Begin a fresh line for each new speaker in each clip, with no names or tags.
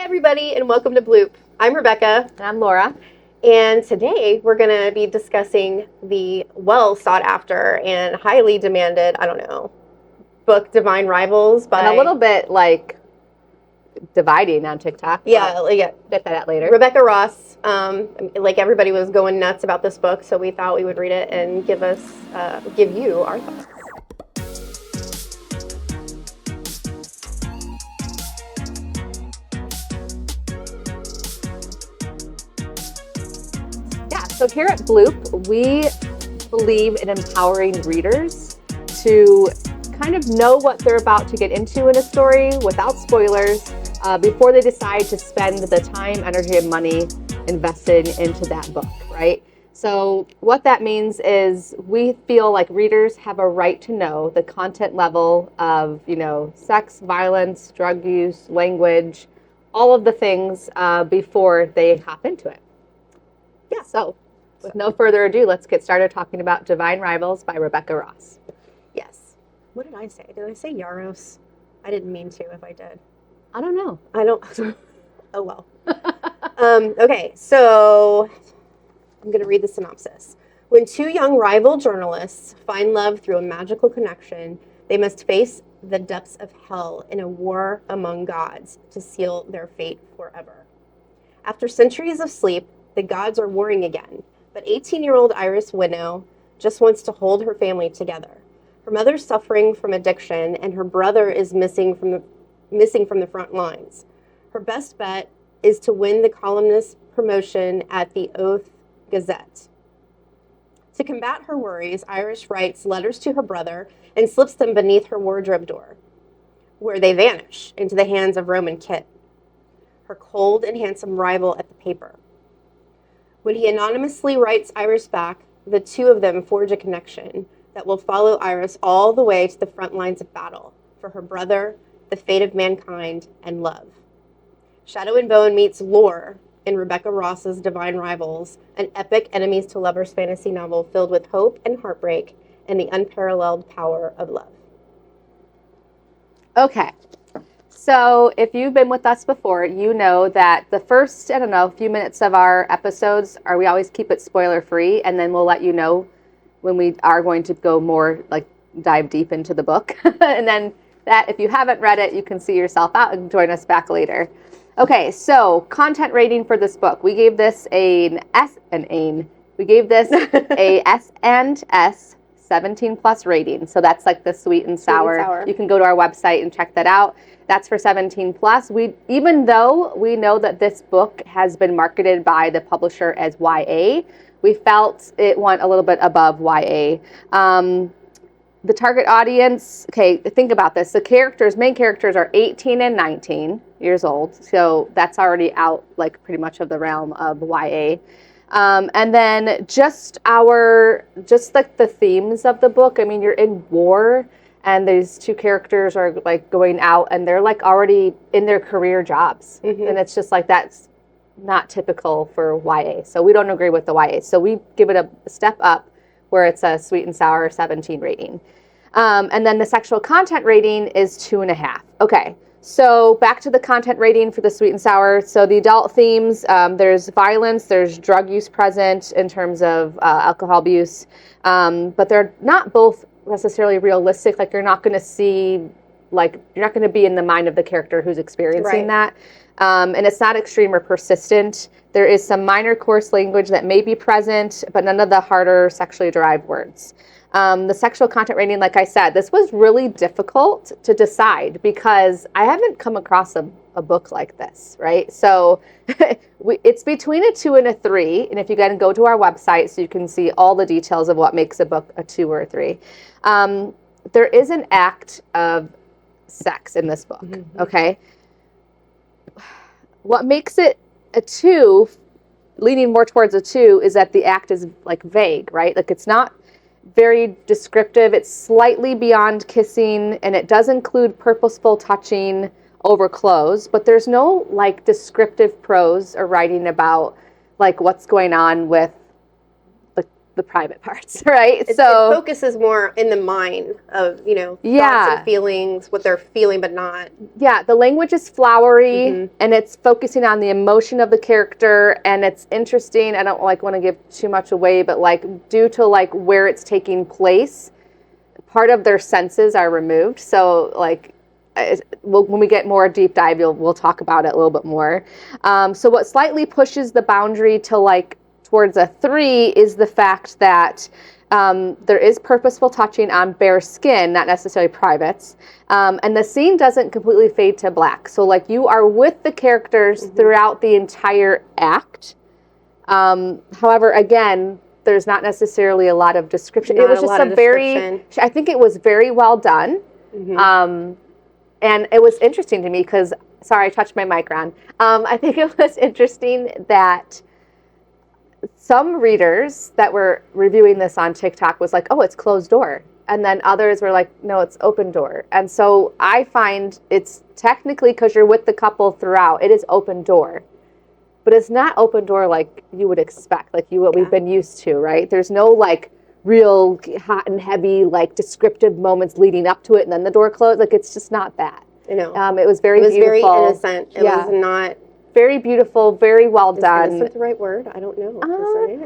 everybody, and welcome to Bloop. I'm Rebecca.
And I'm Laura.
And today we're going to be discussing the well sought after and highly demanded, book Divine Rivals by...
And a little bit like dividing on TikTok.
Yeah.
Get that out later.
Rebecca Ross. Everybody was going nuts about this book, so we thought we would read it and give you our thoughts.
So here at Bloop, we believe in empowering readers to kind of know what they're about to get into in a story without spoilers before they decide to spend the time, energy, and money invested into that book, right? So what that means is we feel like readers have a right to know the content level of, sex, violence, drug use, language, all of the things before they hop into it. Yeah, so with no further ado, let's get started talking about Divine Rivals by Rebecca Ross.
Yes. What did I say? Did I say Yaros? I didn't mean to if I did.
I don't know.
Oh, well. Okay, so I'm going to read the synopsis. When two young rival journalists find love through a magical connection, they must face the depths of hell in a war among gods to seal their fate forever. After centuries of sleep, the gods are warring again, but 18-year-old Iris Winnow just wants to hold her family together. Her mother's suffering from addiction, and her brother is missing from the front lines. Her best bet is to win the columnist promotion at the Oath Gazette. To combat her worries, Iris writes letters to her brother and slips them beneath her wardrobe door, where they vanish into the hands of Roman Kit, her cold and handsome rival at the paper. When he anonymously writes Iris back, the two of them forge a connection that will follow Iris all the way to the front lines of battle for her brother, the fate of mankind, and love. Shadow and Bone meets Lore in Rebecca Ross's Divine Rivals, an epic enemies to lovers fantasy novel filled with hope and heartbreak and the unparalleled power of love.
Okay. So if you've been with us before, you know that the first, few minutes of our episodes we always keep it spoiler free, and then we'll let you know when we are going to go more, dive deep into the book. And then that, if you haven't read it, you can see yourself out and join us back later. Okay, so content rating for this book. We gave this a S&S 17 plus rating. So that's like the sweet and sour. You can go to our website and check that out. That's for 17 plus. Even though we know that this book has been marketed by the publisher as YA, we felt it went a little bit above YA. The target audience, okay, think about this. The main characters are 18 and 19 years old. So that's already out pretty much of the realm of YA. And then just the themes of the book. I mean, you're in war, and these two characters are going out, and they're already in their career jobs. Mm-hmm. And it's just that's not typical for YA. So we don't agree with the YA. So we give it a step up where it's a sweet and sour 17 rating. And then the sexual content rating is 2.5. Okay. So back to the content rating for the sweet and sour. So the adult themes, there's violence, there's drug use present in terms of alcohol abuse, but they're not both necessarily realistic. You're not going to see, you're not going to be in the mind of the character who's experiencing that. And it's not extreme or persistent. There is some minor coarse language that may be present, but none of the harder sexually derived words. The sexual content rating, like I said, this was really difficult to decide because I haven't come across a book like this, right? So it's between a 2 and a 3. And if you go to our website so you can see all the details of what makes a book a 2 or a 3. There is an act of sex in this book, mm-hmm. Okay? What makes it a 2, leaning more towards a 2, is that the act is vague, right? It's not very descriptive. It's slightly beyond kissing, and it does include purposeful touching over clothes, but there's no descriptive prose or writing about what's going on with the private parts, right?
It focuses more in the mind of, thoughts and feelings, what they're feeling but not.
Yeah, the language is flowery, and it's focusing on the emotion of the character, and it's interesting. I don't want to give too much away, but due to where it's taking place, part of their senses are removed. So when we get more deep dive, we'll talk about it a little bit more. So what slightly pushes the boundary to towards a 3 is the fact that there is purposeful touching on bare skin, not necessarily privates. And the scene doesn't completely fade to black. So you are with the characters throughout the entire act. However, again, there's not necessarily a lot of description. It was just I think it was very well done. And it was interesting to me because, sorry, I touched my mic, Ron. I think it was interesting that some readers that were reviewing this on TikTok was oh, it's closed door. And then others were no, it's open door. And so I find it's technically, because you're with the couple throughout, it is open door. But it's not open door like you would expect, what we've been used to, right? There's no real hot and heavy, descriptive moments leading up to it and then the door closed. It's just not that.
I know.
It was very beautiful.
Very innocent. It was not...
Very beautiful, very well done.
Is innocent the right word? I don't know.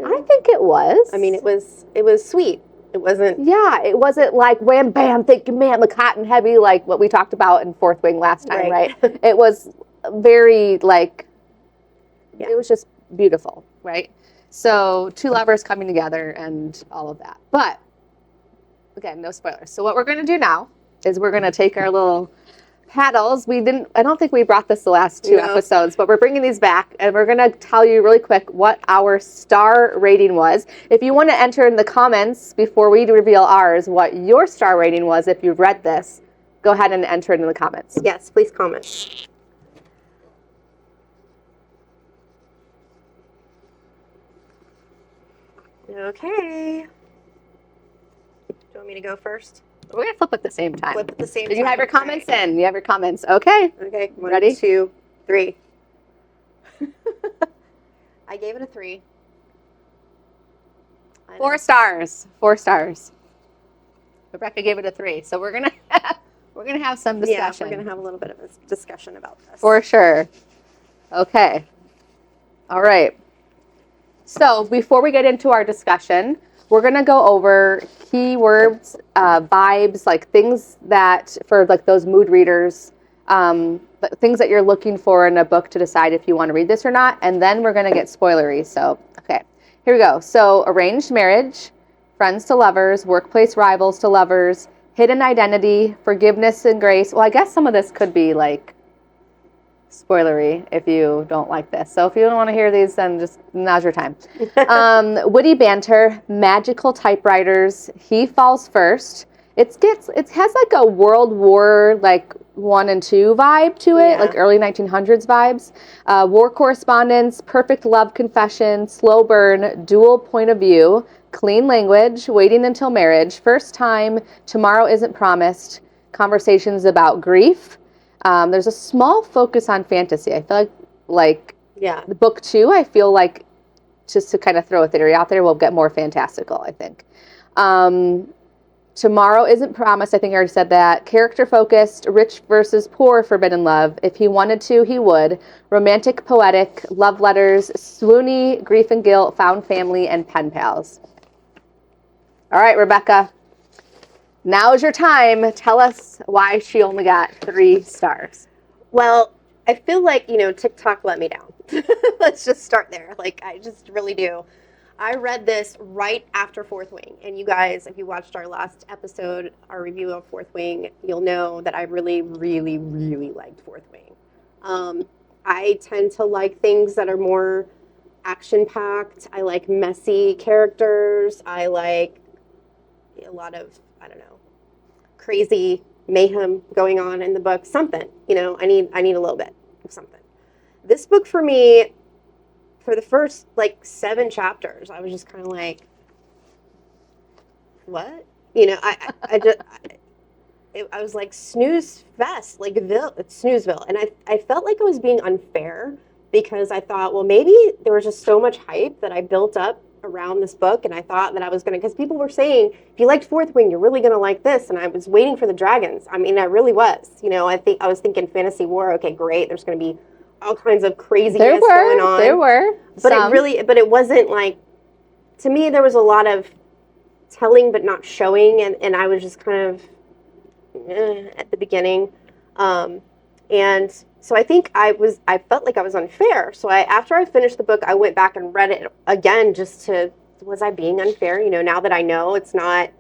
I think it was.
I mean, it was sweet. It wasn't...
Yeah, it wasn't wham, bam, thinking, man, hot and heavy, what we talked about in Fourth Wing last time, right? It was very, it was just beautiful, right? So 2 lovers coming together and all of that. But, again, no spoilers. So what we're going to do now is we're going to take our little paddles. I don't think we brought this the last 2 episodes, but we're bringing these back, and we're going to tell you really quick what our star rating was. If you want to enter in the comments before we reveal ours what your star rating was if you've read this, go ahead and enter it in the comments.
Yes, please comment. Okay. Do you want me to go first?
We're going to flip at the same time.
Flip at the same time.
Did you have your comments in? You have your comments. Okay.
Okay. 1,
Ready?
2, 3. I gave it a 3.
4 stars. 4 stars. Rebecca gave it a 3. So we're gonna have some discussion.
Yeah, we're gonna have a little bit of a discussion about this.
For sure. Okay. All right. So before we get into our discussion, we're going to go over keywords, vibes, things that, for those mood readers, things that you're looking for in a book to decide if you want to read this or not. And then we're going to get spoilery. So, okay, here we go. So arranged marriage, friends to lovers, workplace rivals to lovers, hidden identity, forgiveness and grace. Well, I guess some of this could be spoilery if you don't like this. So if you don't want to hear these, then just now's your time. Witty banter, magical typewriters, he falls first. It has a World War 1 and 2 vibe to it, early 1900s vibes. War correspondence, perfect love confession, slow burn, dual point of view, clean language, waiting until marriage, first time, tomorrow isn't promised, conversations about grief. There's a small focus on fantasy. I feel the book 2, I feel just to kind of throw a theory out there, we'll get more fantastical, I think. Tomorrow isn't promised. I think I already said that. Character focused, rich versus poor forbidden love. If he wanted to, he would. Romantic, poetic, love letters, swoony, grief and guilt, found family, and pen pals. All right, Rebecca. Now is your time. Tell us why she only got 3 stars.
Well, I feel TikTok let me down. Let's just start there. I just really do. I read this right after Fourth Wing. And you guys, if you watched our last episode, our review of Fourth Wing, you'll know that I really, really, really liked Fourth Wing. I tend to like things that are more action-packed. I like messy characters. I like a lot of, crazy mayhem going on in the book. Something, I need a little bit of something. This book for me, for the first 7 chapters, I was just kind of what? I was snooze fest, it's Snoozeville. And I felt like I was being unfair because I thought, well, maybe there was just so much hype that I built up around this book, and I thought that I was going to, because people were saying, if you liked Fourth Wing, you're really going to like this, and I was waiting for the dragons. I mean, I really was. You know, I was thinking fantasy war, okay, great, there's going to be all kinds of craziness going on.
There were.
But it wasn't like, to me, there was a lot of telling but not showing, and I was just kind of at the beginning. And so I think I felt like I was unfair. So after I finished the book, I went back and read it again was I being unfair? You know, now that I know it's not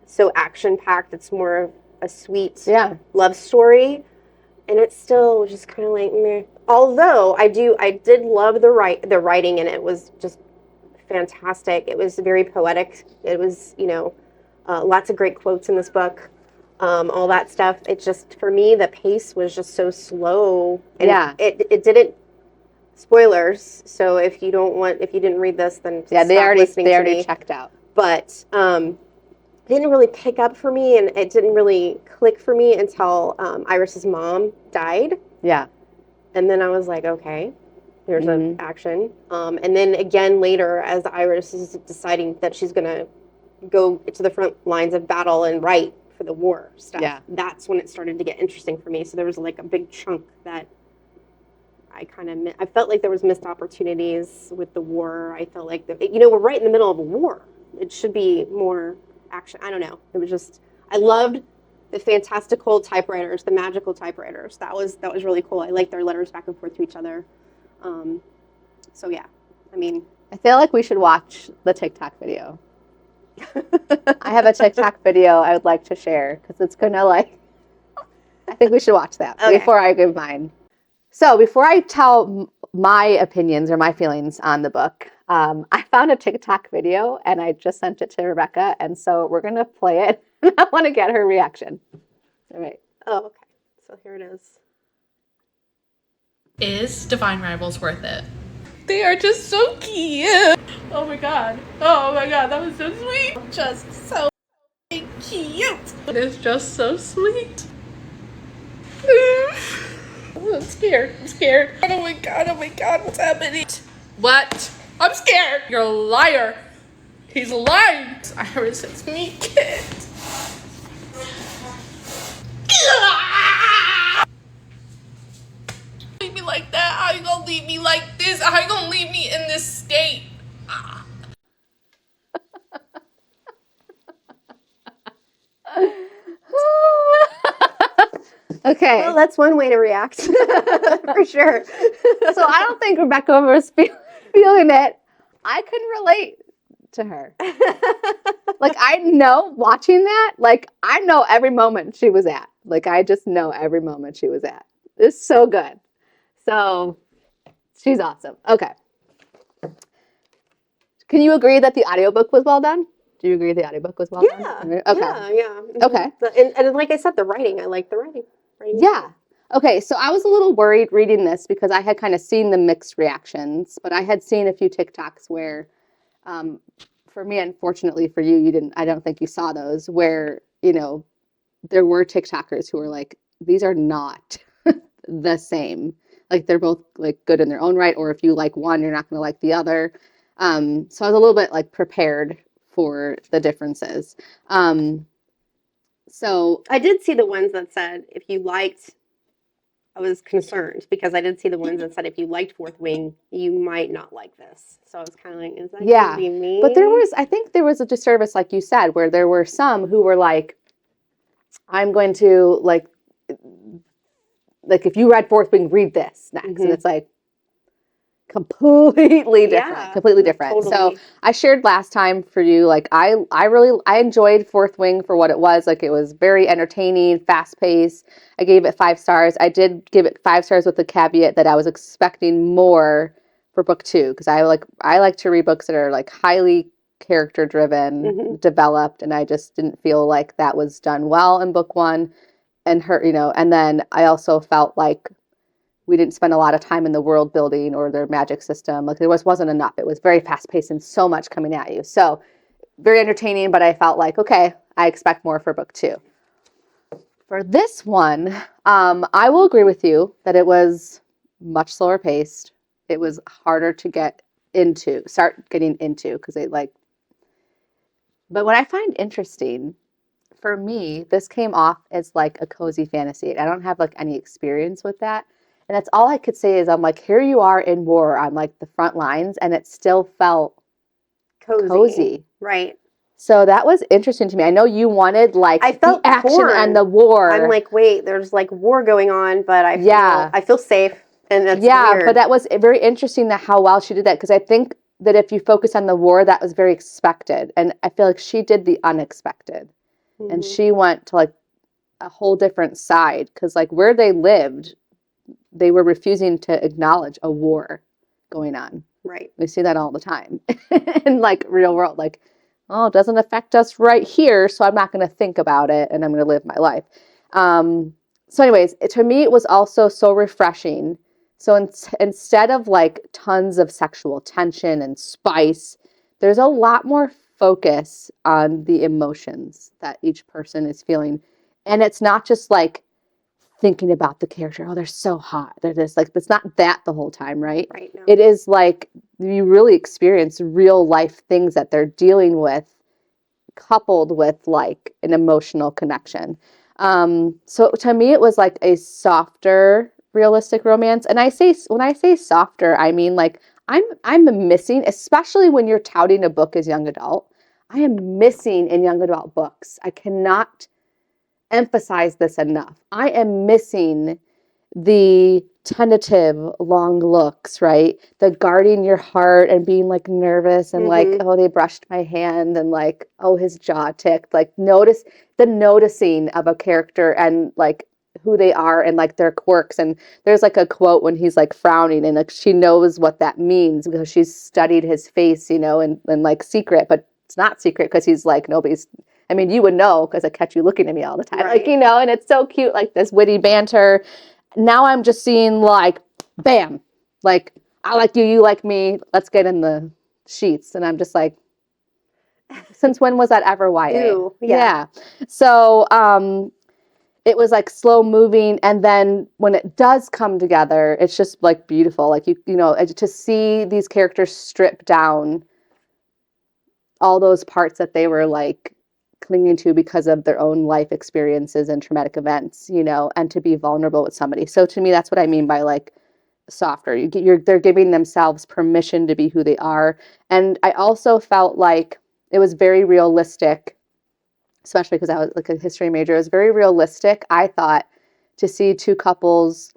so action-packed, it's more of a sweet love story. And it's still just kind of like, meh. Although I did love the writing, and it was just fantastic. It was very poetic. It was, you know, lots of great quotes in this book. All that stuff. It just, for me, the pace was just so slow. And it didn't, spoilers. So if you didn't read this, then
they already checked out.
But it didn't really pick up for me, and it didn't really click for me until Iris's mom died. Yeah. And then I was like, okay, there's an action. And then again later, as Iris is deciding that she's going to go to the front lines of battle and write for the war stuff, that's when it started to get interesting for me. So there was like a big chunk that I felt like there was missed opportunities with the war. I felt like, we're right in the middle of a war. It should be more action. I don't know. It was just, I loved the fantastical typewriters, the magical typewriters. That was really cool. I liked their letters back and forth to each other. So yeah, I mean,
I feel like we should watch the TikTok video. I have a TikTok video I would like to share because it's gonna I think we should watch that before I give mine. So before I tell my opinions or my feelings on the book, I found a TikTok video and I just sent it to Rebecca, and so we're gonna play it. I want to get her reaction. All right.
Oh, okay. So here it is.
Is Divine Rivals worth it? They are just so cute. Oh my god, that was so sweet. Just so cute. It's just so sweet. I'm scared. Oh my god, what's happening? What? I'm scared. You're a liar. He's lying. Iris, it's me, kid. Leave me like that? How you gonna leave me like this? How you gonna leave me in this state?
Okay.
Well, that's one way to react, for sure.
So I don't think Rebecca was feeling it. I can relate to her. Like, I know watching that, I know every moment she was at. I just know every moment she was at. It's so good. So she's awesome. Okay. Can you agree that the audiobook was well done? Do you agree the audiobook was well done? Okay.
Yeah.
Okay.
And like I said, the writing, I like the writing.
Yeah. Okay, so I was a little worried reading this because I had kind of seen the mixed reactions, but I had seen a few TikToks where, for me, unfortunately for you, I don't think you saw those, where, there were TikTokers who were like, these are not the same. They're both good in their own right, or if you like one, you're not going to like the other. So I was a little bit prepared for the differences. So
I did see the ones that said if you liked, I was concerned because I did see the ones that said if you liked Fourth Wing, you might not like this. So I was kind of like, is that going to be me?
But I think there was a disservice, like you said, where there were some who were like, I'm going to if you read Fourth Wing, read this next. Mm-hmm. And it's completely different, Totally. So I shared last time for you, I enjoyed Fourth Wing for what it was. It was very entertaining, fast paced. I gave it 5 stars. I did give it 5 stars with the caveat that I was expecting more for book 2, because I like to read books that are highly character driven, developed, and I just didn't feel like that was done well in book 1. And and then I also felt like we didn't spend a lot of time in the world building or their magic system. There wasn't enough. It was very fast paced and so much coming at you. So very entertaining, but I felt okay, I expect more for book 2. For this one, I will agree with you that it was much slower paced. It was harder to get start getting into, because they like. But what I find interesting, for me, this came off as like a cozy fantasy. I don't have like any experience with that. And that's all I could say is I'm like, here you are in war on like the front lines, and it still felt cozy.
Right.
So that was interesting to me. I know you wanted like
I felt
the action
torn.
and the war.
I'm like, wait, there's like war going on, but I feel safe, and that's weird.
But that was very interesting that how well she did that, because I think that if you focus on the war, that was very expected, and I feel like she did the unexpected, and she went to like a whole different side, because like where they lived, they were refusing to acknowledge a war going on.
Right.
We see that all the time in like real world. Like, oh, it doesn't affect us right here, so I'm not going to think about it, and I'm going to live my life. So anyways, to me, it was also so refreshing. So instead of like tons of sexual tension and spice, there's a lot more focus on the emotions that each person is feeling. And it's not just like thinking about the character, oh, they're so hot, they're just like, it's not that the whole time, right?
Right. No.
It is like you really experience real life things that they're dealing with, coupled with like an emotional connection. So to me, it was like a softer, realistic romance. And when I say softer, I mean like I'm missing, especially when you're touting a book as young adult. I am missing in young adult books. I cannot emphasize this enough. I am missing the tentative long looks, right? The guarding your heart and being like nervous and like, oh, they brushed my hand, and like, oh, his jaw ticked. Like noticing of a character and like who they are and like their quirks. And there's like a quote when he's like frowning, and like she knows what that means because she's studied his face, and like secret, but it's not secret because he's like you would know because I catch you looking at me all the time.
Right.
Like, and it's so cute, like this witty banter. Now I'm just seeing like, bam, like, I like you, you like me, let's get in the sheets. And I'm just like, since when was that ever YA?
Ew, yeah.
So it was like slow moving. And then when it does come together, it's just like beautiful. Like, to see these characters strip down all those parts that they were like clinging to because of their own life experiences and traumatic events, and to be vulnerable with somebody. So to me, that's what I mean by like softer. They're giving themselves permission to be who they are. And I also felt like it was very realistic, especially because I was like a history major. It was very realistic, I thought, to see two couples,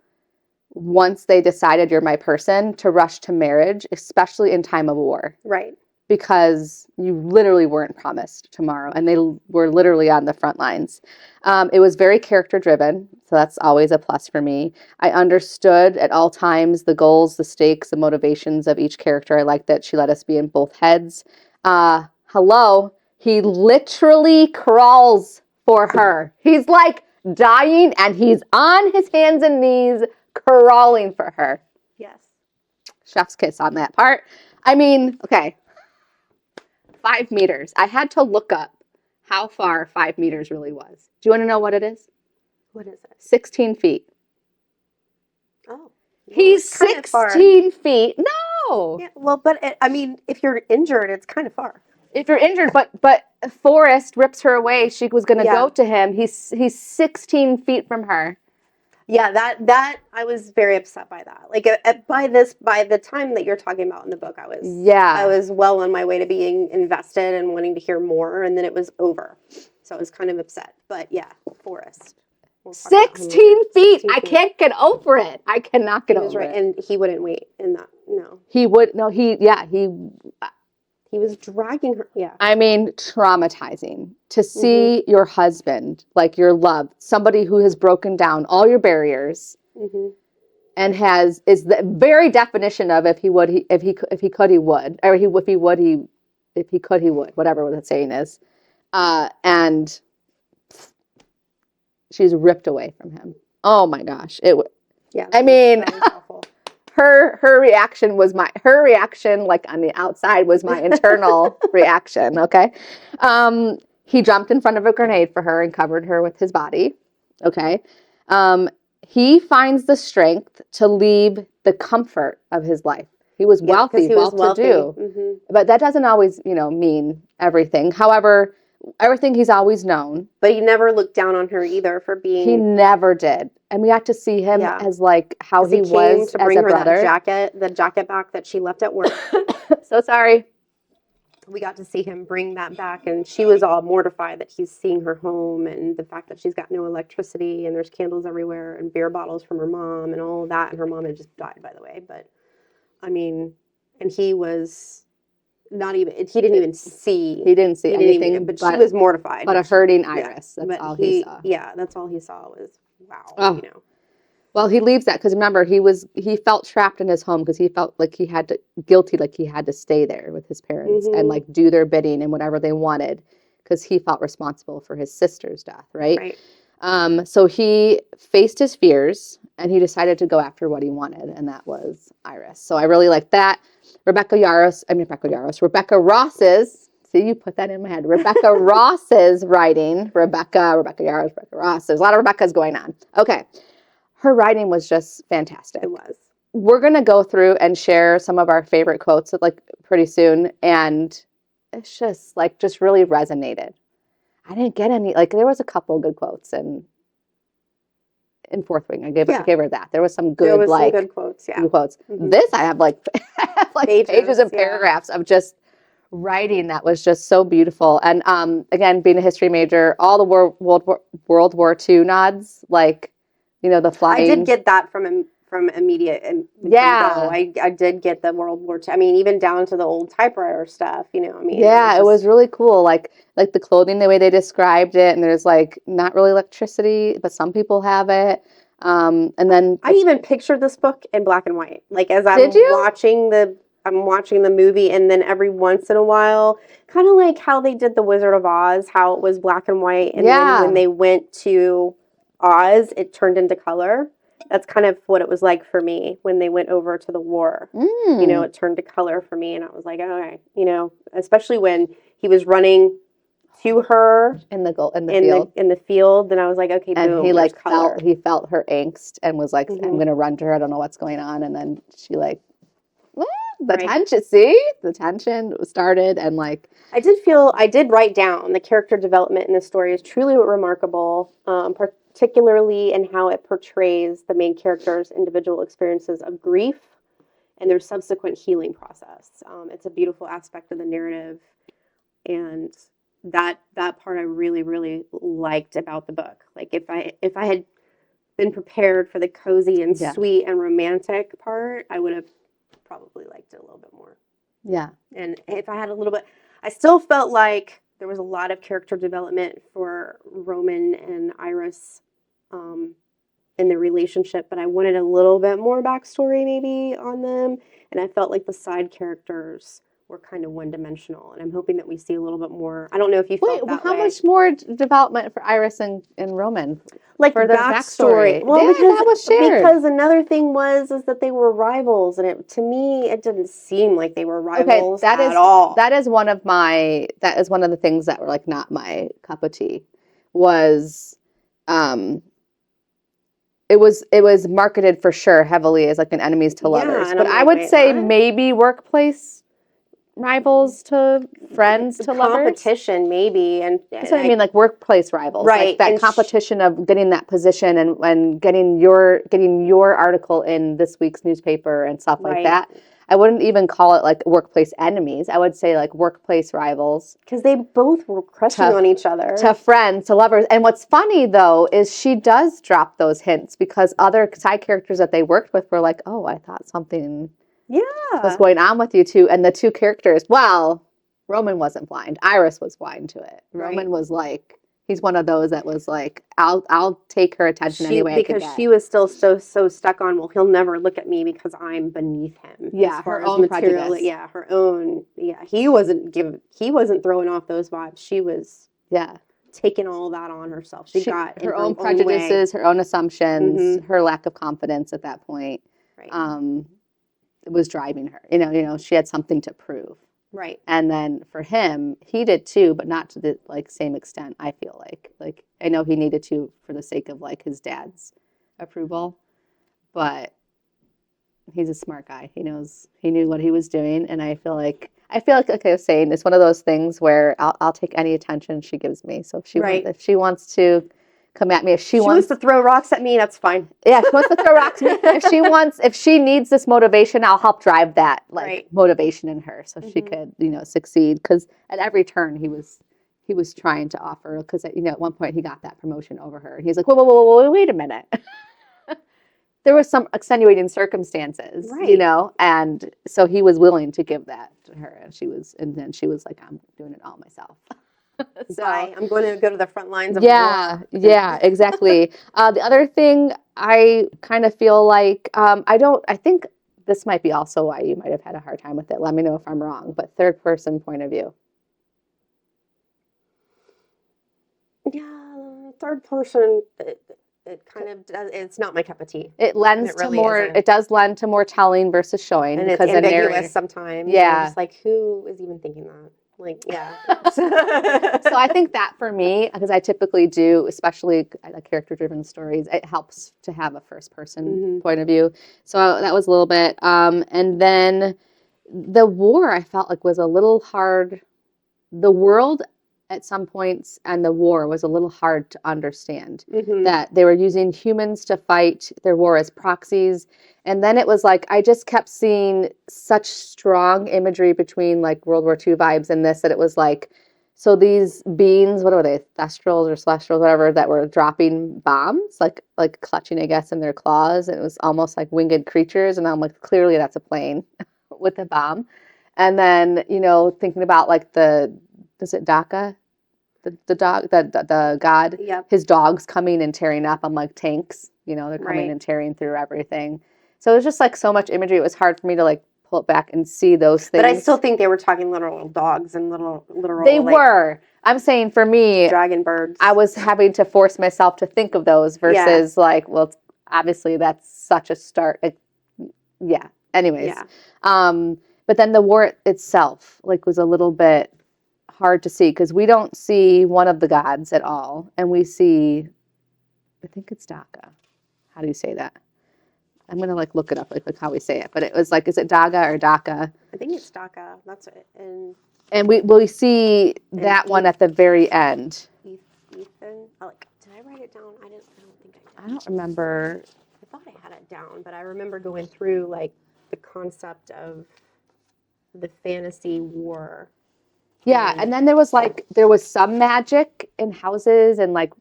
once they decided you're my person, to rush to marriage, especially in time of war.
Right.
Because you literally weren't promised tomorrow, and they were literally on the front lines. It was very character driven, so that's always a plus for me. I understood at all times the goals, the stakes, the motivations of each character. I liked that she let us be in both heads. Hello, he literally crawls for her. He's like dying, and he's on his hands and knees crawling for her.
Yes.
Chef's kiss on that part. I mean, okay. 5 meters. I had to look up how far 5 meters really was. Do you want to know what it is?
What is it?
16 feet.
Oh. Well,
he's 16 feet. No.
Yeah, well, but if you're injured, it's kind of far.
If you're injured, but Forrest rips her away. She was going to go to him. He's 16 feet from her.
Yeah, that I was very upset by that. Like by the time that you're talking about in the book, I was well on my way to being invested and wanting to hear more, and then it was over. So I was kind of upset. But yeah, Forrest.
16 feet. I can't get over it. I cannot get over it.
And he wouldn't wait in that. No.
He would. No, he
was dragging her. Yeah.
I mean, traumatizing to see your husband, like your love, somebody who has broken down all your barriers and is the very definition of if he could, he would, or if he could, he would, whatever that saying is. And she's ripped away from him. Oh my gosh. I mean, her reaction was like on the outside was my internal reaction. Okay. He jumped in front of a grenade for her and covered her with his body. Okay. He finds the strength to leave the comfort of his life. He was wealthy,
he was
well-to-do.
Mm-hmm.
But that doesn't always, mean everything. However, everything he's always known.
But he never looked down on her either for being.
He never did. And we got to see him as like how he was
to bring
as a
her
brother.
the jacket back that she left at work.
So sorry.
We got to see him bring that back, and she was all mortified that he's seeing her home, and the fact that she's got no electricity, and there's candles everywhere, and beer bottles from her mom, and all of that. And her mom had just died, by the way. But I mean, and he was not even. He didn't even see.
He didn't see anything.
But she was mortified.
But a hurting Iris. That's all he saw.
Yeah, that's all he saw was wow.
Oh. Well, he leaves that because remember he felt trapped in his home because he felt like he had to stay there with his parents and like do their bidding and whatever they wanted because he felt responsible for his sister's death, right? So he faced his fears and he decided to go after what he wanted, and that was Iris. So I really like that. Rebecca Ross's. See, you put that in my head. Rebecca Ross's writing. Rebecca Yarros, Rebecca Ross. There's a lot of Rebeccas going on. Okay. Her writing was just fantastic.
It was.
We're going to go through and share some of our favorite quotes like pretty soon. And it's just really resonated. I didn't get any, there was a couple good quotes in Fourth Wing. I gave her that. There was some good, some good quotes. Yeah. Quotes. Mm-hmm. This I have pages and paragraphs of just writing that was just so beautiful. And again, being a history major, all the World War II nods, the flying.
I did get that from immediate. I did get the World War II. I mean, even down to the old typewriter stuff.
It was really cool. Like the clothing, the way they described it, and there's not really electricity, but some people have it. And then
I even pictured this book in black and white. As I'm watching the movie, and then every once in a while, kind of like how they did the Wizard of Oz, how it was black and white, and then when they went to Oz, it turned into color. That's kind of what it was like for me when they went over to the war. It turned to color for me, and I was like, okay, especially when he was running to her
in the
field, then I was like, okay, and boom,
he felt her angst and was like, I'm going to run to her. I don't know what's going on, and then she the tension started, and
I did write down the character development in this story is truly remarkable, particularly in how it portrays the main character's individual experiences of grief and their subsequent healing process. It's a beautiful aspect of the narrative, and that part I really, really liked about the book. If I had been prepared for the cozy and sweet and romantic part, I would have probably liked it a little bit more.
Yeah.
And if I had a little bit, I still felt like there was a lot of character development for Roman and Iris in their relationship, but I wanted a little bit more backstory maybe on them. And I felt like the side characters were kind of one-dimensional, and I'm hoping that we see a little bit more. I don't know if you felt that
how
way.
much more development for Iris and Roman?
For their backstory. Well, because that was shared. Because another thing is that they were rivals, and to me, it didn't seem like they were rivals at all.
That is one of the things that were not my cup of tea. Was, it was marketed for sure heavily as an enemies to lovers, but I would say maybe workplace rivals to friends to lovers.
Competition maybe, and
that's what I mean, workplace rivals,
right?
That competition of getting that position and getting your article in this week's newspaper and stuff like that. I wouldn't even call it workplace enemies. I would say workplace rivals,
because they both were crushing on each other.
To friends, to lovers. And what's funny though is she does drop those hints because other side characters that they worked with were like, oh, I thought something was going on with you two. And the two characters, Roman wasn't blind. Iris was blind to it.
Right.
Roman was he's one of those that was I'll take her attention anyway.
Because she was still so stuck on, he'll never look at me because I'm beneath him.
Yeah, her own prejudice.
Yeah, her own. Yeah, he wasn't throwing off those vibes. She was taking all that on herself. She got
her own prejudices, her own assumptions, her lack of confidence at that point.
Right.
It was driving her. She had something to prove.
Right.
And then for him, he did too, but not to the same extent, I feel like I know he needed to for the sake of his dad's approval, but he's a smart guy. He knew what he was doing, and I feel like like I was saying, it's one of those things where I'll take any attention she gives me. So if she wants to come at me, if she wants
to throw rocks at me, that's fine.
Yeah, she wants to throw rocks at me. If she needs this motivation, I'll help drive that motivation in her so she could, succeed. Because at every turn he was trying to offer, because at one point he got that promotion over her. He's like, whoa, wait a minute. There was some extenuating circumstances, and so he was willing to give that to her, and then she was like, I'm doing it all myself.
So I'm going to go to the front lines of
war. Yeah, exactly. The other thing I kind of feel like, I think this might be also why you might have had a hard time with it. Let me know if I'm wrong, but third person point of view.
Yeah, third person, it kind of does, it's not my cup of tea.
It lends to more, it does lend to more telling versus showing.
And because it's ambiguous sometimes.
Yeah.
Just like, who is even thinking that? Like, yeah.
So I think that for me, because I typically do, especially like character-driven stories, it helps to have a first-person point of view. So that was a little bit. And then the war, I felt like was a little hard. The world at some points and the war was a little hard to understand. That they were using humans to fight their war as proxies. And then it was like, I just kept seeing such strong imagery between like World War II vibes and this, that it was like, so these beings, what are they, thestrals or celestials, whatever, that were dropping bombs, like clutching, I guess, in their claws. And it was almost like winged creatures. And I'm like, clearly that's a plane with a bomb. And then, thinking about like is it Daka? The dog, the god, his dog's coming and tearing up. I'm like, tanks, they're coming and tearing through everything. So it was just like so much imagery. It was hard for me to like pull it back and see those things.
But I still think they were talking literal dogs and literal.
They were. I'm saying for me,
dragon birds.
I was having to force myself to think of those versus like, well, obviously that's such a start. Anyways. Yeah. But then the war itself like was a little bit hard to see because we don't see one of the gods at all, and we see, I think it's Daka. How do you say that? I'm gonna like look it up like how we say it, but it was like, is it Daga or Daka?
I think it's Daka. That's it.
And we see that one at the very end.
Ethan. Did I write it down? I don't think I did.
I don't remember.
I thought I had it down, but I remember going through like the concept of the fantasy war.
Yeah, and then there was some magic in houses and like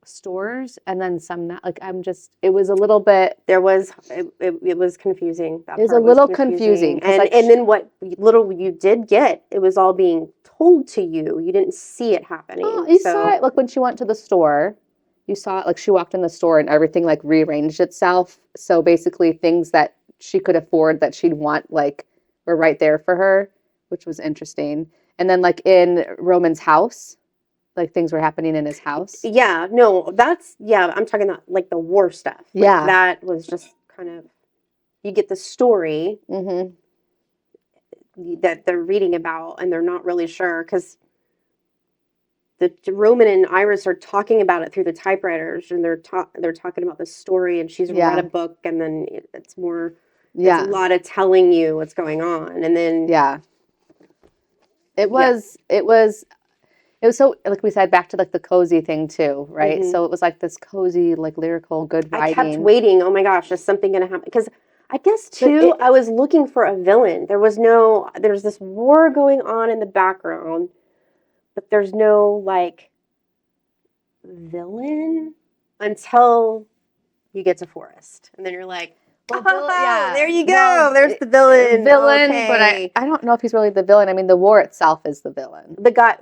stores, and then some not. Like it was a little bit.
It was confusing.
It was a little confusing.
And then what little you did get, it was all being told to you. You didn't see it happening.
Oh, you saw it like when she went to the store. You saw it like she walked in the store and everything like rearranged itself. So basically, things that she could afford that she'd want like were right there for her, which was interesting. And then like in Roman's house, like things were happening in his house.
Yeah, no, I'm talking about like the war stuff. Like,
yeah.
That was just kind of, you get the story that they're reading about and they're not really sure because the Roman and Iris are talking about it through the typewriters and they're talking about the story and she's read a book and then it's more, it's a lot of telling you what's going on. And then,
It was so, like we said, back to like the cozy thing too, right? So it was like this cozy, like lyrical, good writing.
I kept waiting. Oh my gosh, is something going to happen? Because I guess too, I was looking for a villain. There's this war going on in the background, but there's no like villain until you get to Forest. And then you're like, there you go. Well, there's the villain.
Okay. But I don't know if he's really the villain. I mean, the war itself is the villain.
The guy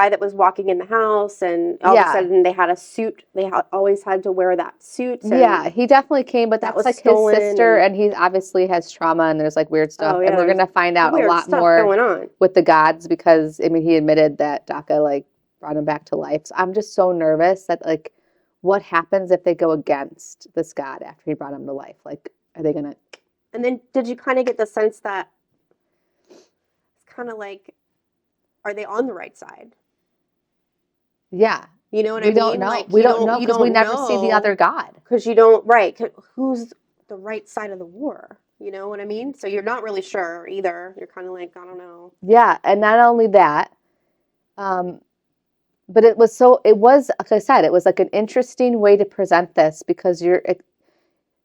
that was walking in the house, and all of a sudden they had a suit. They always had to wear that suit.
He definitely came, but that was like his sister, and he obviously has trauma, and there's like weird stuff, and we're gonna find out a lot more
going on
with the gods because I mean he admitted that Daka like brought him back to life. So I'm just so nervous that like. What happens if they go against this god after he brought him to life? Like, are they going to...
And then did you kind of get the sense that it's kind of like, are they on the right side?
Yeah.
You know what I mean?
We don't know.
Like,
we don't know because we never see the other god.
Because you don't, right. Who's the right side of the war? You know what I mean? So you're not really sure either. You're kind of like, I don't know.
Yeah, and not only that, but it was, like I said, it was like an interesting way to present this because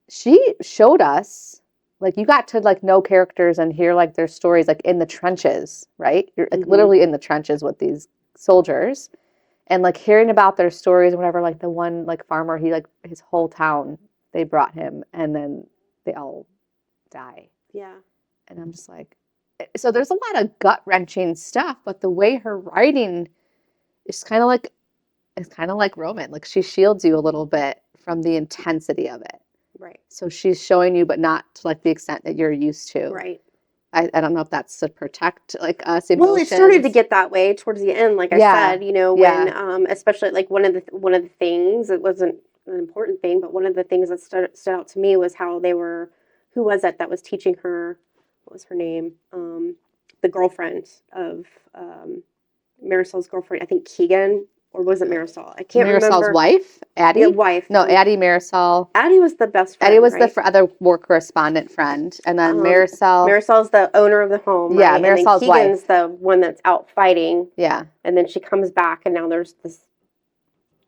she showed us, like, you got to like know characters and hear like their stories like in the trenches, right? You're like literally in the trenches with these soldiers and like hearing about their stories and whatever. Like the one like farmer, he like his whole town, they brought him and then they all die.
Yeah.
And I'm just like, so there's a lot of gut wrenching stuff, but the way her writing is kind of like Roman. Like she shields you a little bit from the intensity of it.
Right.
So she's showing you, but not to like the extent that you're used to.
Right.
I don't know if that's to protect like us.
Well, it started to get that way towards the end, like I said, you know, when especially like one of the things, it wasn't an important thing, but one of the things that stood out to me was how they were, who was it that was teaching her, what was her name? The girlfriend of Marisol's girlfriend, I think Keegan, or was it Marisol? I can't remember.
Marisol's wife, Addie?
Yeah, wife.
No, Addie, Marisol.
Addie was the best friend,
Addie was
right?
the other war correspondent friend. And then Marisol.
Marisol's the owner of the home,
yeah,
right?
Marisol's
and then Keegan's
wife.
the one that's out fighting.
Yeah.
And then she comes back, and now there's this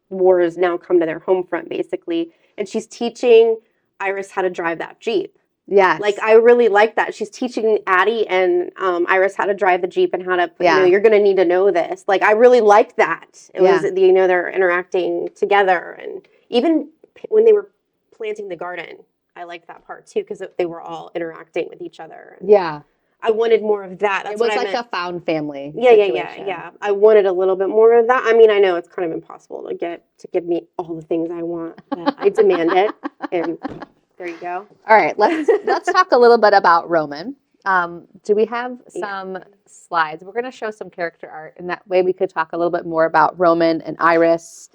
war has now come to their home front, basically. And she's teaching Iris how to drive that Jeep.
Yes.
Like, I really like that. She's teaching Addie and Iris how to drive the Jeep and how to, you know, you're going to need to know this. Like, I really liked that. It was, you know, they're interacting together. And even when they were planting the garden, I liked that part, too, because they were all interacting with each other.
Yeah.
I wanted more of that. That's
it was
what I
like
meant.
a found family.
Yeah. I wanted a little bit more of that. I mean, I know it's kind of impossible to give me all the things I want, but I demand it. And there you go.
All right, let's talk a little bit about Roman. Do we have some slides? We're going to show some character art, and that way we could talk a little bit more about Roman and Iris,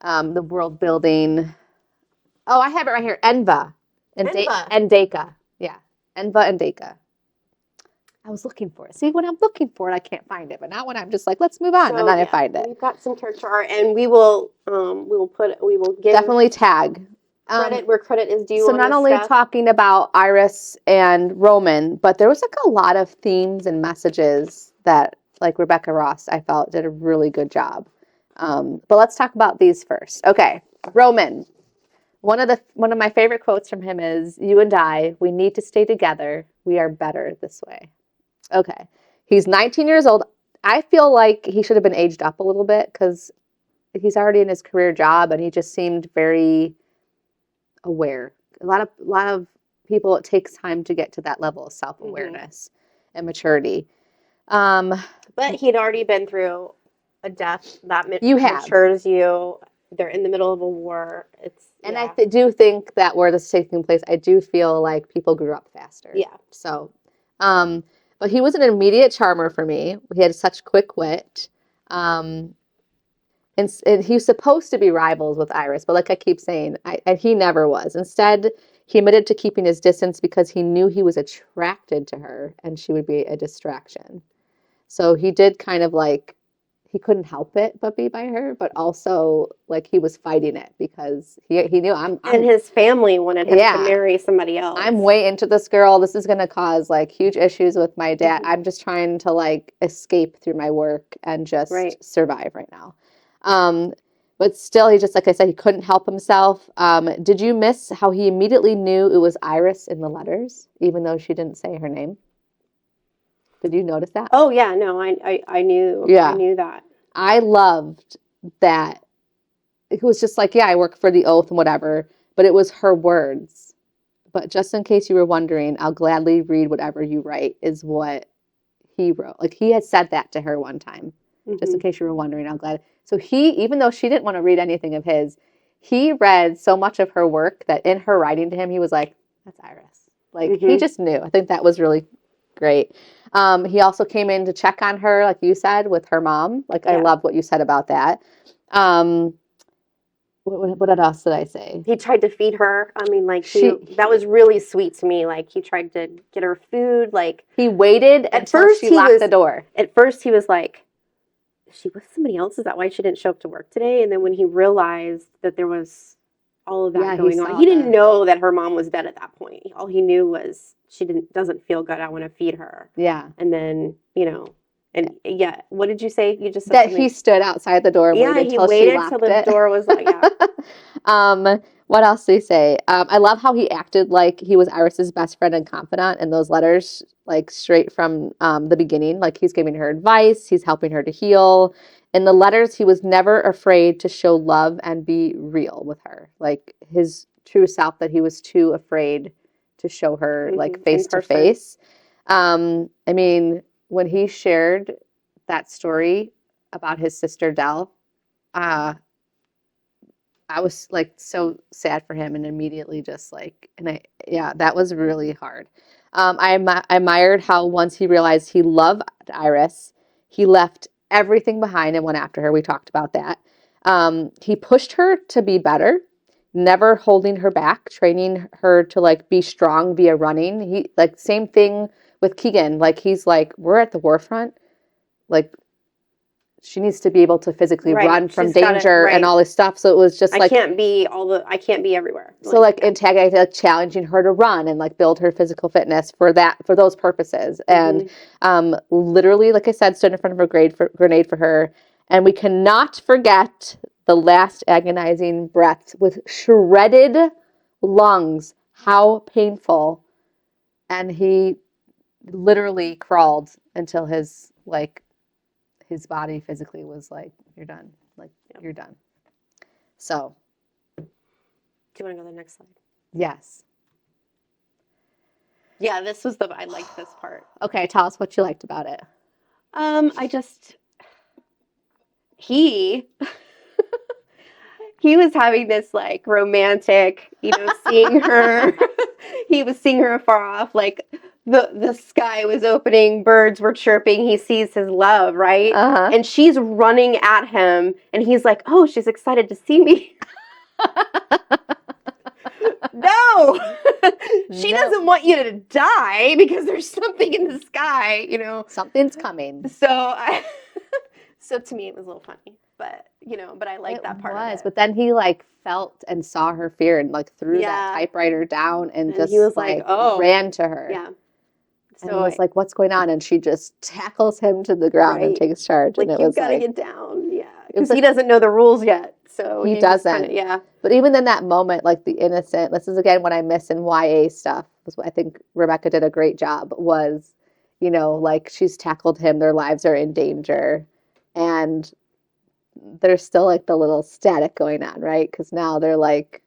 the world building. Oh, I have it right here. Enva and Deka. Yeah, Enva and Deka. I was looking for it. See, when I'm looking for it, I can't find it. But not when I'm just like, let's move on, and then I find it.
We've got some character art, and we will give
definitely tag.
Credit where credit is due.
So not only talking about Iris and Roman, but there was like a lot of themes and messages that like Rebecca Ross, I felt, did a really good job. But let's talk about these first. Okay, Roman. One of my favorite quotes from him is, "You and I, we need to stay together. We are better this way." Okay, he's 19 years old. I feel like he should have been aged up a little bit because he's already in his career job, and he just seemed very aware. A lot of people, it takes time to get to that level of self-awareness and maturity.
But he'd already been through a death that matures you. They're in the middle of a war.
I do think that where this is taking place, I do feel like people grew up faster.
Yeah.
So, but he was an immediate charmer for me. He had such quick wit. And he was supposed to be rivals with Iris, but like I keep saying, and he never was. Instead, he admitted to keeping his distance because he knew he was attracted to her and she would be a distraction. So he did kind of like, he couldn't help it but be by her, but also like he was fighting it because he knew I'm
and his family wanted him to marry somebody else.
I'm way into this girl. This is going to cause like huge issues with my dad. I'm just trying to like escape through my work and just survive right now. But still, he just, like I said, he couldn't help himself. Did you miss how he immediately knew it was Iris in the letters, even though she didn't say her name? Did you notice that?
Oh yeah, no, I knew. Yeah. I knew that.
I loved that. It was just like, I work for the oath and whatever, but it was her words. But just in case you were wondering, I'll gladly read whatever you write is what he wrote. Like he had said that to her one time. Just in case you were wondering, I'm glad. So he, even though she didn't want to read anything of his, he read so much of her work that in her writing to him, he was like, that's Iris. Like he just knew. I think that was really great. He also came in to check on her, like you said, with her mom. Like I love what you said about that. What else did I say?
He tried to feed her. I mean, like that was really sweet to me. Like he tried to get her food. Like
he waited until she locked the door.
At first he was like, is she with somebody else? Is that why she didn't show up to work today? And then when he realized that there was all of that
Yeah, he
going on.
saw
He didn't
that.
know that her mom was dead at that point. All he knew was she doesn't feel good. I want to feed her.
Yeah.
And then, and yeah, what did you say? You just said
That
something.
he stood outside the door and waited till she locked
till the
it.
door was locked. Yeah.
What else did he say? I love how he acted like he was Iris's best friend and confidant in those letters, like straight from the beginning. Like he's giving her advice, he's helping her to heal. In the letters, he was never afraid to show love and be real with her. Like his true self, that he was too afraid to show her like face to face. I mean, when he shared that story about his sister Dell, I was like so sad for him and immediately just like, that was really hard. I admired how once he realized he loved Iris, he left everything behind and went after her. We talked about that. He pushed her to be better, never holding her back, training her to like be strong via running. He like same thing with Keegan. Like he's like, we're at the war front. Like she needs to be able to physically run from danger and all this stuff. So it was just
I can't be everywhere.
So like antagonizing, like challenging her to run and like build her physical fitness for those purposes. And literally, like I said, stood in front of a grenade for her. And we cannot forget the last agonizing breath with shredded lungs. How painful. And he literally crawled until his body physically was like, you're done. Like, you're done. So.
Do you want to go to the next slide?
Yes.
Yeah, I liked this part.
Okay, tell us what you liked about it.
He was having this like romantic, seeing her. He was seeing her afar off, like the sky was opening, birds were chirping. He sees his love, right?
Uh-huh.
And she's running at him, and he's like, "Oh, she's excited to see me." No, she doesn't want you to die because there's something in the sky,
Something's coming.
So to me, it was a little funny, but I like that part of it.
But then he like felt and saw her fear and like threw that typewriter down and just
he was like, "Oh,"
ran to her.
Yeah.
So and was like, "What's going on?" And she just tackles him to the ground and takes charge.
Like,
and
you've got to get down, because he doesn't know the rules yet. So
he doesn't. But even in that moment, like the innocent, this is again what I miss in YA stuff. I think Rebecca did a great job. Was, like she's tackled him. Their lives are in danger, and there's still like the little static going on, right? Because now they're like,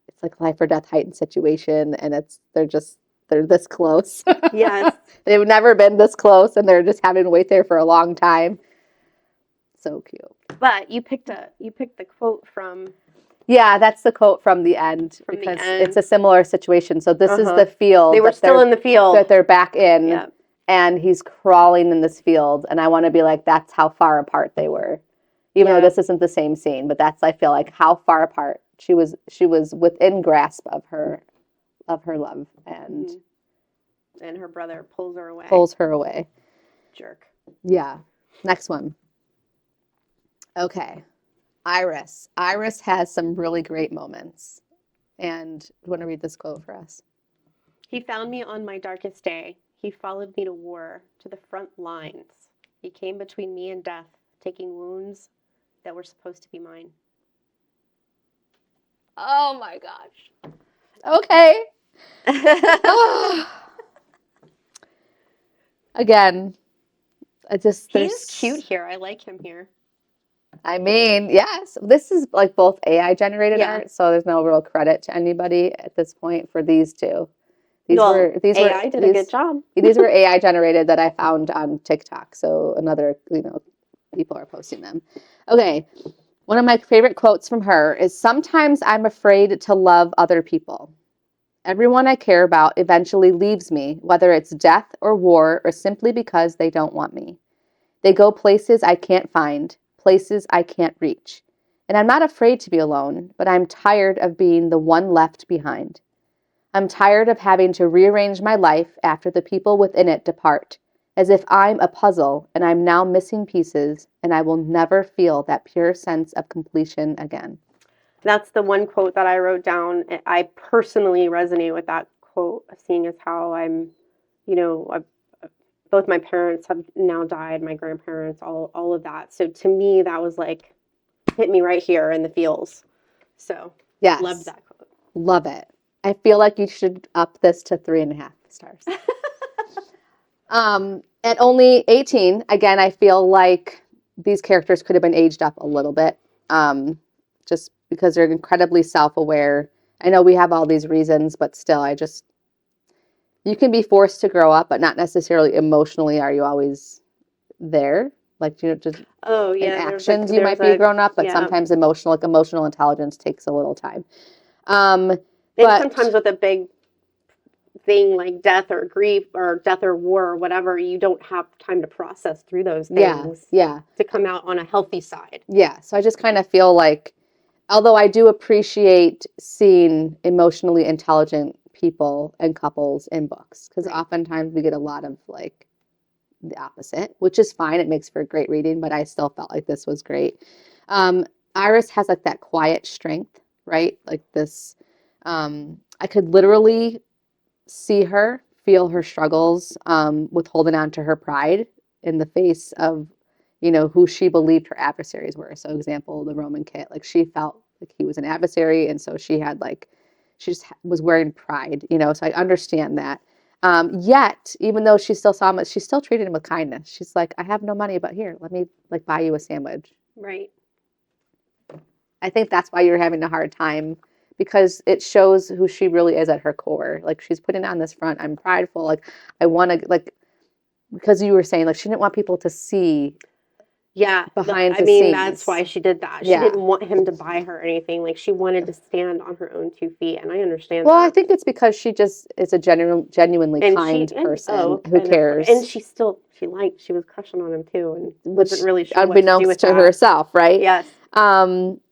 it's like life or death heightened situation, and they're this close.
Yes.
They've never been this close, and they're just having to wait there for a long time. So cute.
But you picked the quote from.
Yeah, that's the quote from the end because it's a similar situation. So this is the field.
They were still in the field
that they're back in, and he's crawling in this field. And I want to be like, that's how far apart they were, even though this isn't the same scene. But I feel like how far apart she was within grasp of her love, and
her brother pulls her away. Jerk.
Yeah. Next one. Okay. Iris. Iris has some really great moments. And you want to read this quote for us?
He found me on my darkest day. He followed me to war, to the front lines. He came between me and death, taking wounds that were supposed to be mine.
Oh my gosh. Okay. Again,
he's cute here. I like him here.
I mean, yes, this is like both AI generated art, so there's no real credit to anybody at this point for these two.
AI did a good job.
These were AI generated that I found on TikTok, so another, people are posting them. Okay, one of my favorite quotes from her is, "Sometimes I'm afraid to love other people. Everyone I care about eventually leaves me, whether it's death or war or simply because they don't want me. They go places I can't find, places I can't reach. And I'm not afraid to be alone, but I'm tired of being the one left behind. I'm tired of having to rearrange my life after the people within it depart, as if I'm a puzzle and I'm now missing pieces and I will never feel that pure sense of completion again."
That's the one quote that I wrote down. I personally resonate with that quote, seeing as how I'm, both my parents have now died, my grandparents, all of that. So to me, that was like, hit me right here in the feels. So
Yes.
loved that quote.
Love it. I feel like you should up this to 3.5 stars. At only 18, again, I feel like these characters could have been aged up a little bit, just because they're incredibly self-aware. I know we have all these reasons, but still, you can be forced to grow up, but not necessarily emotionally are you always there. Like, just in actions you might be grown up, but sometimes emotional intelligence takes a little time.
But sometimes with a big thing like death or grief or death or war or whatever, you don't have time to process through those things to come out on a healthy side.
Yeah. So I just kind of feel like, although I do appreciate seeing emotionally intelligent people and couples in books, because oftentimes we get a lot of like the opposite, which is fine. It makes for great reading, but I still felt like this was great. Iris has like that quiet strength, right? Like this, I could literally see her, feel her struggles with holding on to her pride in the face of, who she believed her adversaries were. So example, the Roman kit, like she felt like he was an adversary. And so she just was wearing pride, so I understand that. Yet, even though she still saw him, she still treated him with kindness. She's like, I have no money, but here, let me like buy you a sandwich.
Right.
I think that's why you're having a hard time, because it shows who she really is at her core. Like she's putting on this front, I'm prideful. Like I want to, like, because you were saying like she didn't want people to see behind the scenes.
That's why she did that. She didn't want him to buy her anything. Like she wanted to stand on her own 2 feet, and I understand that.
I think it's because she just is a genuinely kind person who cares.
And she was crushing on him too, and wasn't really sure
unbeknownst
what to do with
to herself, right?
Yes.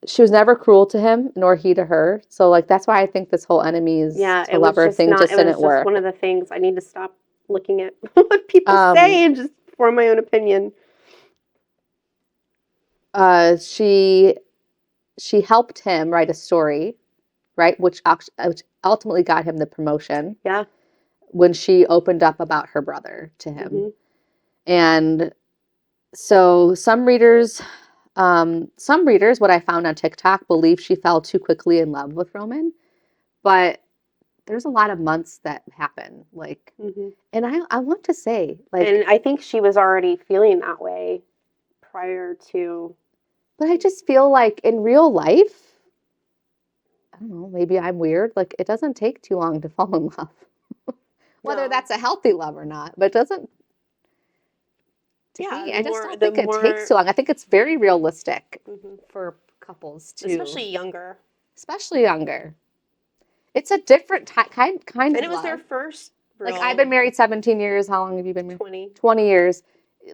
She was never cruel to him, nor he to her. So like that's why I think this whole enemies to lover thing just didn't work.
One of the things I need to stop looking at what people say and just form my own opinion.
She helped him write a story, right, which ultimately got him the promotion.
Yeah.
When she opened up about her brother to him. Mm-hmm. And so some readers, what I found on TikTok, believe she fell too quickly in love with Roman, but there's a lot of months that happen, like, and I want to say, like,
and I think she was already feeling that way prior to.
But I just feel like in real life, I don't know, maybe I'm weird. Like it doesn't take too long to fall in love, whether that's a healthy love or not. But it doesn't. To me, I just don't think it takes too long. I think it's very realistic for couples to,
especially younger.
It's a different kind of
and it was
love.
Their first.
Like I've been married 17 years. How long have you been married?
20.
20 years.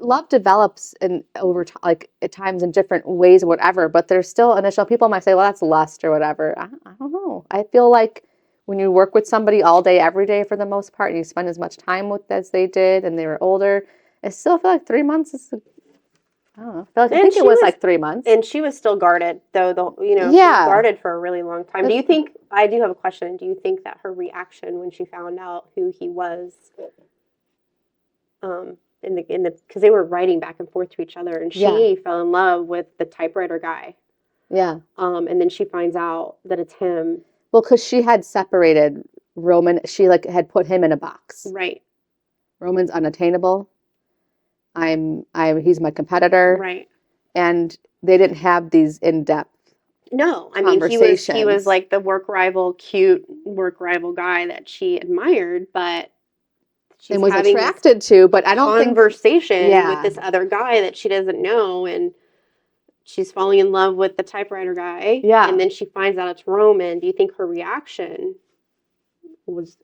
Love develops over time, like at times in different ways or whatever, but there's still initial. People might say, well, that's lust or whatever. I don't know. I feel like when you work with somebody all day, every day for the most part, and you spend as much time with as they did and they were older, I still feel like 3 months is, I don't know. I think it was like 3 months.
And she was still guarded, though, she was guarded for a really long time. Do you think, I do have a question, do you think that her reaction when she found out who he was, because they were writing back and forth to each other, and she fell in love with the typewriter guy.
Yeah.
And then she finds out that it's him.
Well, because she had separated Roman. She like had put him in a box.
Right.
Roman's unattainable. He's my competitor.
Right.
And they didn't have these in-depth.
No, I mean he was like the cute work rival guy that she admired, but.
And was attracted to, but I don't think
conversation with this other guy that she doesn't know, and she's falling in love with the typewriter guy.
Yeah,
and then she finds out it's Roman. Do you think her reaction was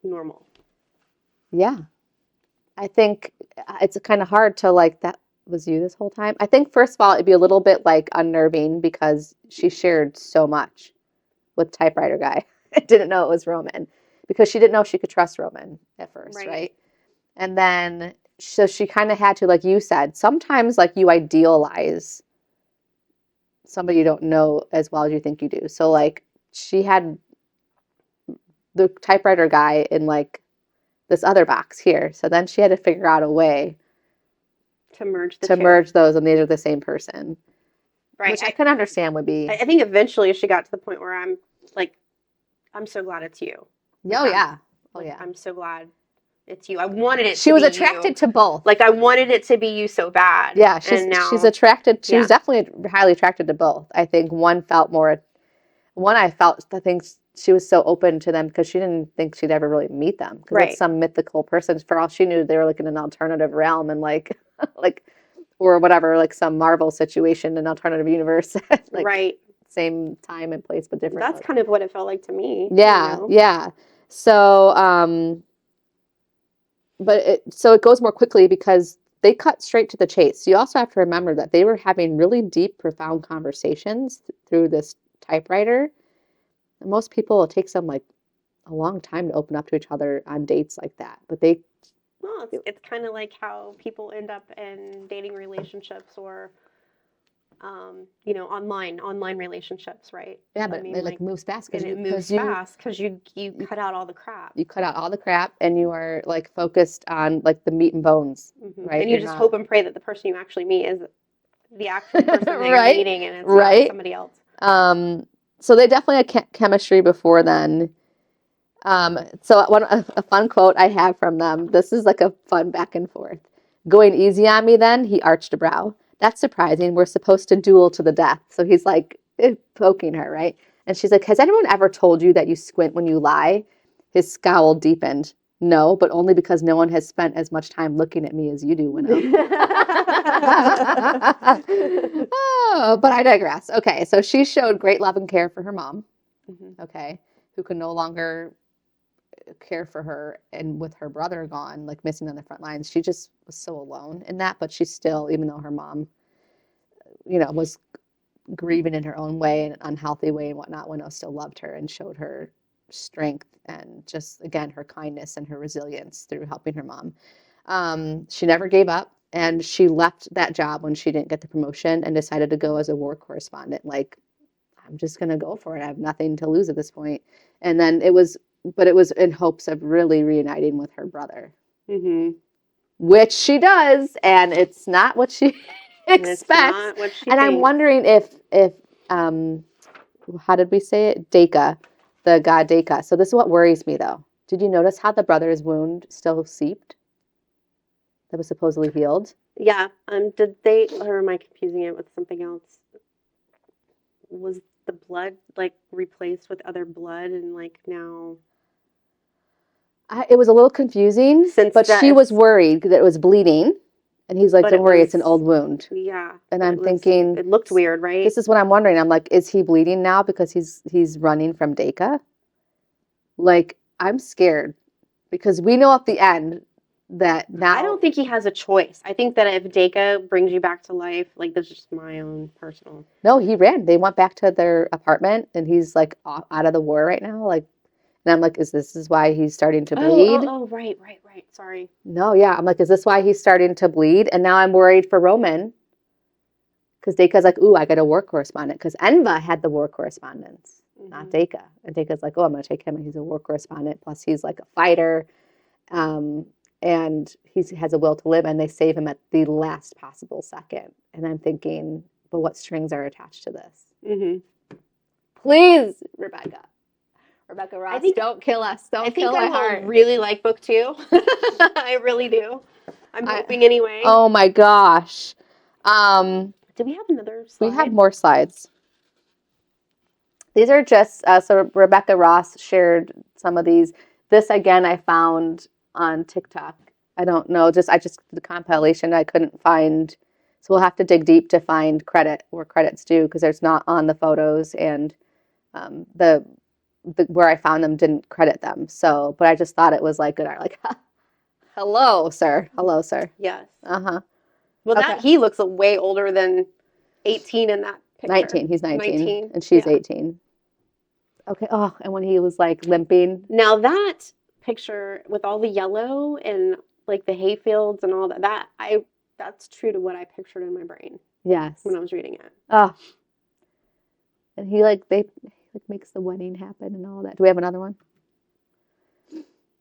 normal?
Yeah, I think it's kind of hard to like that was you this whole time. I think first of all it'd be a little bit like unnerving because she shared so much with typewriter guy. I didn't know it was Roman. Because she didn't know she could trust Roman at first, right? And then, so she kind of had to, like you said, sometimes like you idealize somebody you don't know as well as you think you do. So like she had the typewriter guy in like this other box here. So then she had to figure out a way
to merge
those, and these are the same person.
Right.
Which I can understand would be.
I think eventually she got to the point where I'm like, I'm so glad it's you.
Oh yeah. Oh
like,
yeah.
I'm so glad it's you. I wanted it.
She was attracted to both.
Like I wanted it to be you so bad.
Yeah, she's attracted. She was definitely highly attracted to both. I think I think she was so open to them because she didn't think she'd ever really meet them. Because it's some mythical person. For all she knew, they were like in an alternative realm and like or whatever, like some Marvel situation, an alternative universe. Like, same time and place, but different.
That's kind of what it felt like to me.
Yeah, you know? Yeah. So, so it goes more quickly because they cut straight to the chase. So you also have to remember that they were having really deep, profound conversations through this typewriter. And most people, it takes them like a long time to open up to each other on dates like that. But
it's kind of like how people end up in dating relationships or, online relationships, right?
Yeah, but it like moves fast
because you cut out all the crap.
You cut out all the crap, and you are like focused on like the meat and bones, right?
And you just hope and pray that the person you actually meet is the actual person that you're meeting, and it's not somebody else.
So they definitely had chemistry before then. So a fun quote I have from them. This is like a fun back and forth. Going easy on me then, he arched a brow. That's surprising. We're supposed to duel to the death. So he's like poking her, right? And she's like, has anyone ever told you that you squint when you lie? His scowl deepened. No, but only because no one has spent as much time looking at me as you do, Winnow. Oh, but I digress. Okay, so she showed great love and care for her mom, okay, who could no longer care for her, and with her brother gone, like missing on the front lines, she just was so alone in that. But she still, even though her mom, was grieving in her own way, in an unhealthy way and whatnot, Winnow still loved her and showed her strength and just, again, her kindness and her resilience through helping her mom. She never gave up, and she left that job when she didn't get the promotion and decided to go as a war correspondent. Like, I'm just going to go for it. I have nothing to lose at this point. And then it was in hopes of really reuniting with her brother, which she does, and it's not what she expects. And I'm wondering if how did we say it? Deka, the god Deka. So this is what worries me, though. Did you notice how the brother's wound still seeped? That was supposedly healed.
Yeah. Did they, or am I confusing it with something else? Was the blood like replaced with other blood, and like now?
It was a little confusing, but she was worried that it was bleeding. And he's like, don't worry, it's an old wound.
Yeah.
And I'm thinking,
it looked weird, right?
This is what I'm wondering. I'm like, is he bleeding now because he's running from Deka? Like, I'm scared because we know at the end that now.
I don't think he has a choice. I think that if Deka brings you back to life, like, this is just my own personal.
No, he ran. They went back to their apartment, and he's like out of the war right now. Like, and I'm like, this is why he's starting to bleed?
Oh, right. Sorry.
No, yeah. I'm like, is this why he's starting to bleed? And now I'm worried for Roman. Because Deka's like, ooh, I got a war correspondent. Because Enva had the war correspondence, not Deka. And Deka's like, oh, I'm going to take him. And he's a war correspondent. Plus, he's like a fighter. And he has a will to live. And they save him at the last possible second. And I'm thinking, but what strings are attached to this? Please, Rebecca Ross, don't kill us. Don't kill my heart.
I really like book 2. I really do. I'm hoping anyway.
Oh my gosh.
Do we have another slide?
We have more slides. These are just, so Rebecca Ross shared some of these. This, again, I found on TikTok. I don't know, the compilation I couldn't find. So we'll have to dig deep to find credit where credit's due, because there's not on the photos, and the where I found them didn't credit them. So, but I just thought it was like good art. Like, hello, sir.
Yes.
Well,
he looks way older than 18 in that picture.
19. He's 19. And she's 18. Okay. Oh, and when he was like limping.
Now that picture with all the yellow and like the hay fields and all that's true to what I pictured in my brain.
Yes.
When I was reading it.
Oh. And he like makes the wedding happen and all that. Do we have another one?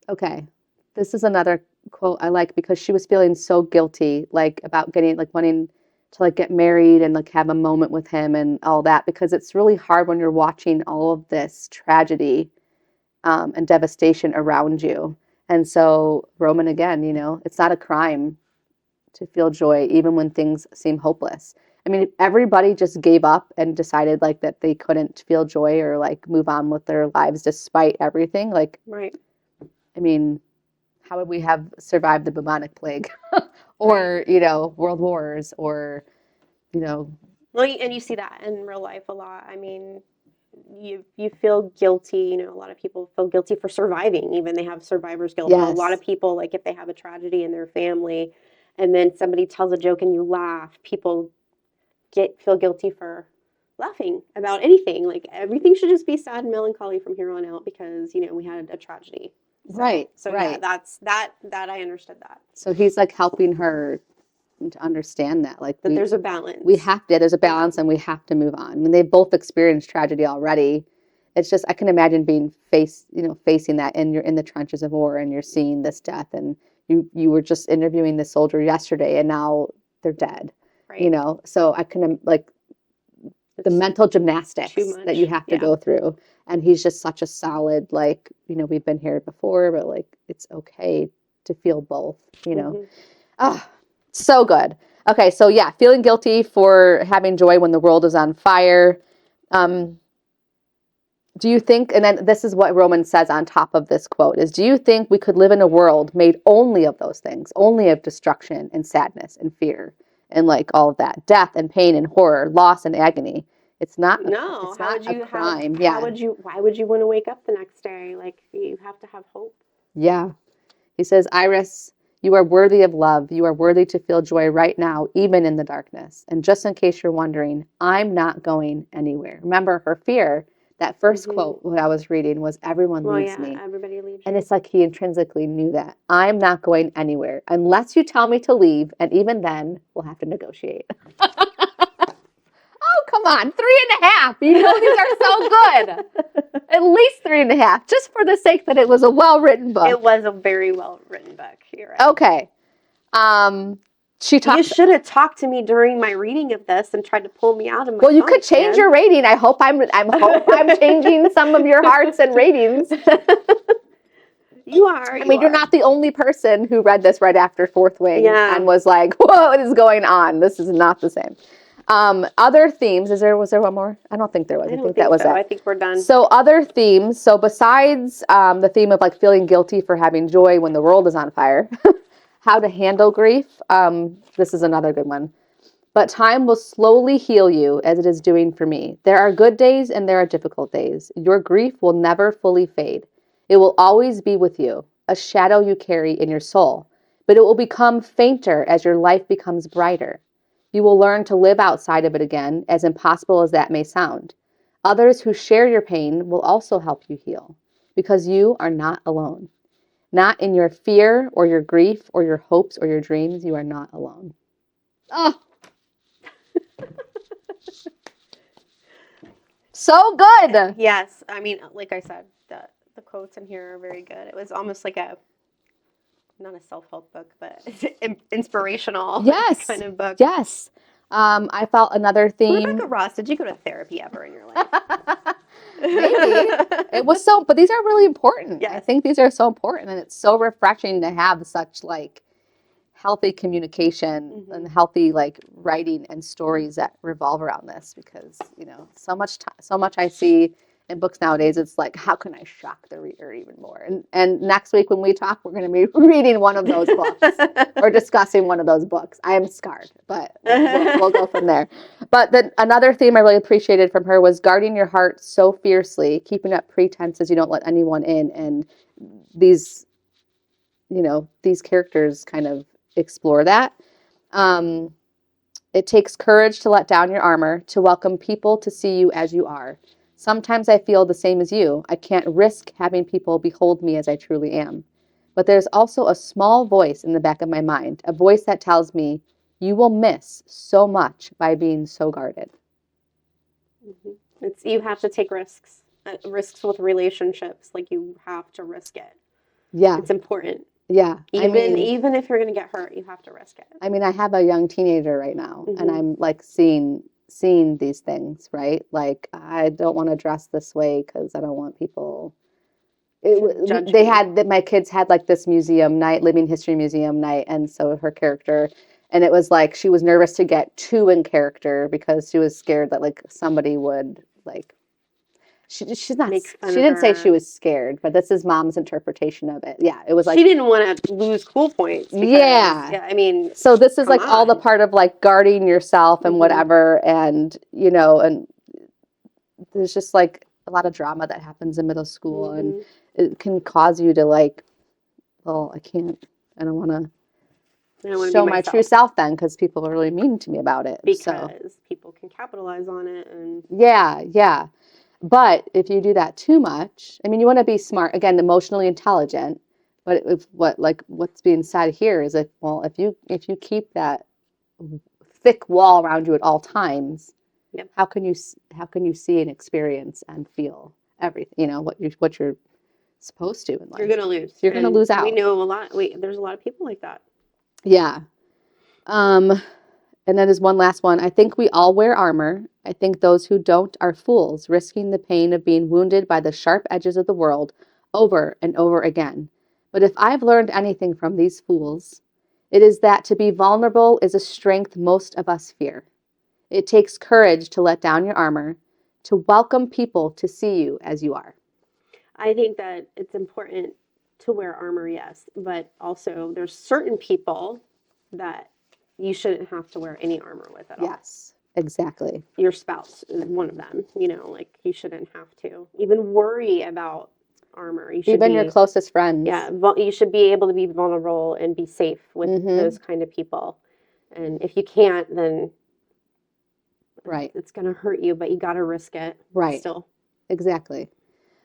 Okay. This is another quote I like because she was feeling so guilty, like about getting like wanting to like get married and like have a moment with him and all that, because it's really hard when you're watching all of this tragedy and devastation around you. And so Roman, again, it's not a crime to feel joy even when things seem hopeless. I mean, if everybody just gave up and decided like that they couldn't feel joy or like move on with their lives despite everything, like,
right.
I mean, how would we have survived the bubonic plague or, world wars or,
Well, and you see that in real life a lot. I mean, you feel guilty. A lot of people feel guilty for surviving. Even they have survivor's guilt.
Yes.
A lot of people, like if they have a tragedy in their family and then somebody tells a joke and you laugh, people feel guilty for laughing about anything. Like everything should just be sad and melancholy from here on out because, we had a tragedy.
right.
So
right.
yeah, that's that I understood that.
So he's like helping her to understand that, like
that there's a balance.
There's a balance and we have to move on. I mean, they've both experienced tragedy already. It's just, I can imagine being facing that you're in the trenches of war and you're seeing this death and you were just interviewing the soldier yesterday and now they're dead,
right.
So I can the mental gymnastics that you have to go through. And he's just such a solid, like, we've been here before, but like, it's okay to feel both, so good. Okay. So yeah, feeling guilty for having joy when the world is on fire. Do you think, and then this is what Roman says on top of this quote is, do you think we could live in a world made only of those things, only of destruction and sadness and fear and like all of that, death and pain and horror, loss and agony? It's not a crime.
Why would you want to wake up the next day? Like you have to have hope.
Yeah. He says, Iris, you are worthy of love. You are worthy to feel joy right now, even in the darkness. And just in case you're wondering, I'm not going anywhere. Remember her fear. That first quote what I was reading was everyone leaves me.
Everybody leaves you.
And it's like he intrinsically knew that. I'm not going anywhere unless you tell me to leave. And even then, we'll have to negotiate. Oh, come on. 3.5. These are so good. At least 3.5. Just for the sake that it was a well-written book.
It was a very well-written book. You're right.
Okay. You
should have talked to me during my reading of this and tried to pull me out of my.
Well, you could change your rating. I hope I'm changing some of your hearts and ratings.
You are.
You're not the only person who read this right after Fourth Wing and was like, "Whoa, what is going on? This is not the same." Other themes. Was there one more? I don't think there was. I think that was it.
I think we're done.
So other themes. So besides the theme of like feeling guilty for having joy when the world is on fire. How to handle grief. This is another good one. But time will slowly heal you as it is doing for me. There are good days and there are difficult days. Your grief will never fully fade. It will always be with you, a shadow you carry in your soul. But it will become fainter as your life becomes brighter. You will learn to live outside of it again, as impossible as that may sound. Others who share your pain will also help you heal, because you are not alone. Not in your fear or your grief or your hopes or your dreams. You are not alone. Oh. So good.
Yes. I mean, like I said, the quotes in here are very good. It was almost like not a self-help book, but inspirational kind of book.
Yes. I felt another theme.
Rebecca Ross, did you go to therapy ever in your life?
Maybe. It was but these are really important.
Yes.
I think these are so important, and it's so refreshing to have such like healthy communication and healthy like writing and stories that revolve around this, because so much I see in books nowadays, it's like, how can I shock the reader even more? And next week when we talk, we're going to be reading one of those books or discussing one of those books. I am scarred, but we'll go from there. But then another theme I really appreciated from her was guarding your heart so fiercely, keeping up pretenses you don't let anyone in. And these characters kind of explore that. It takes courage to let down your armor, to welcome people to see you as you are. Sometimes I feel the same as you. I can't risk having people behold me as I truly am. But there's also a small voice in the back of my mind, a voice that tells me, you will miss so much by being so guarded.
You have to take risks. Risks with relationships, like you have to risk it.
Yeah.
It's important.
Yeah.
Even if you're going to get hurt, you have to risk it.
I mean, I have a young teenager right now, and I'm like seeing these things, right? Like, I don't want to dress this way because I don't want people. My kids had like this museum night, living history museum night, and so her character, and it was like she was nervous to get too in character because she was scared that like somebody would like. She's not. She didn't say she was scared, but this is mom's interpretation of it. Yeah, it was like
she didn't want to lose cool points. Because,
yeah,
I mean,
so this is like all the part of like guarding yourself and whatever, and and there's just like a lot of drama that happens in middle school, and it can cause you to like, well, I don't want to show my true self then because people are really mean to me about it.
Because people can capitalize on it. And
yeah. But if you do that too much, I mean, you want to be smart, again, emotionally intelligent. But what's being said here is that, well, if you keep that thick wall around you at all times, how can you see and experience and feel everything? What you're supposed to in life.
You're gonna lose.
You're gonna lose out.
We know a lot. There's a lot of people like that.
Yeah. And then there's one last one. I think we all wear armor. I think those who don't are fools, risking the pain of being wounded by the sharp edges of the world over and over again. But if I've learned anything from these fools, it is that to be vulnerable is a strength most of us fear. It takes courage to let down your armor, to welcome people to see you as you are.
I think that it's important to wear armor, yes, but also there's certain people that you shouldn't have to wear any armor with at all.
Yes, exactly.
Your spouse is one of them. Like you shouldn't have to even worry about armor.
Even your closest friends.
Yeah, you should be able to be vulnerable and be safe with those kind of people. And if you can't, then it's going to hurt you, but you got to risk it.
Right.
Still.
Exactly.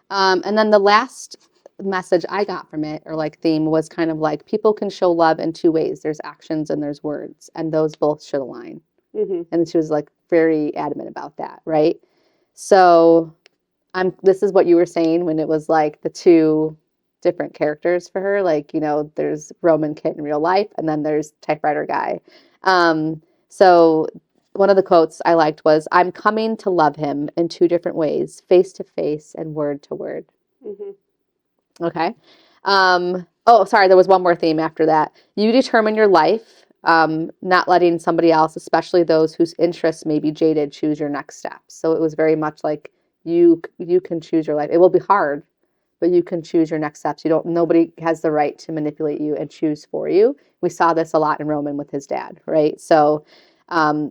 And then the last message I got from it, or like theme, was kind of like people can show love in two ways. There's actions and there's words, and those both should align. And she was like very adamant about that, right? So this is what you were saying when it was like the two different characters for her. Like, there's Roman kid in real life, and then there's typewriter guy. So one of the quotes I liked was, I'm coming to love him in two different ways, face to face and word to word. Okay. Sorry, there was one more theme after that. You determine your life, not letting somebody else, especially those whose interests may be jaded, choose your next steps. So it was very much like you can choose your life. It will be hard, but you can choose your next steps. Nobody has the right to manipulate you and choose for you. We saw this a lot in Roman with his dad, right? So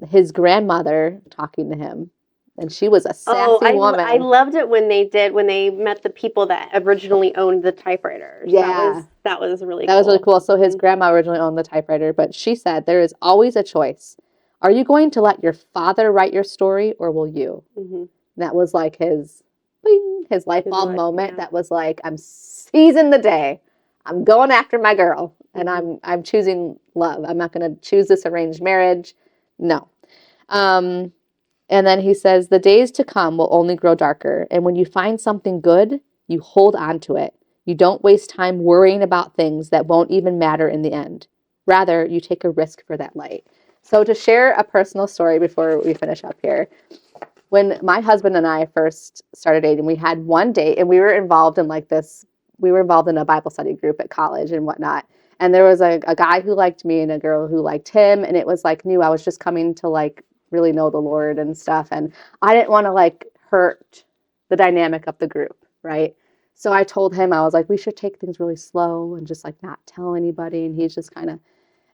his grandmother talking to him, and she was a sassy woman.
I loved it when they met the people that originally owned the typewriters.
Yeah.
That was really cool.
That was really cool. So his grandma originally owned the typewriter, but she said there is always a choice. Are you going to let your father write your story, or will you? And that was like his light bulb moment. Yeah. That was like, I'm seizing the day. I'm going after my girl, and I'm choosing love. I'm not going to choose this arranged marriage. No. And then he says, the days to come will only grow darker. And when you find something good, you hold on to it. You don't waste time worrying about things that won't even matter in the end. Rather, you take a risk for that light. So to share a personal story before we finish up here, when my husband and I first started dating, we had one date, and we were involved in a Bible study group at college and whatnot. And there was a guy who liked me and a girl who liked him. And it was like new. I was just coming to like really know the Lord and stuff. And I didn't want to like hurt the dynamic of the group, right? So I told him, I was like, we should take things really slow and just like not tell anybody. And he's just kind of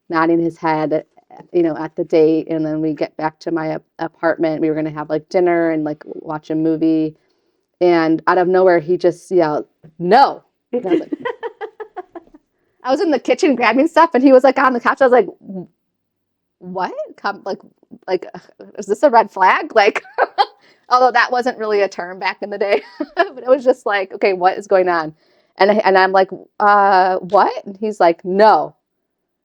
nodding his head, at the date. And then we get back to my apartment. We were going to have like dinner and like watch a movie. And out of nowhere, he just yelled, no. And I was like, I was in the kitchen grabbing stuff, and he was like on the couch. I was like, what? Like, is this a red flag? Like, although that wasn't really a term back in the day, but it was just like, okay, what is going on? And I'm like, what? And he's like, no.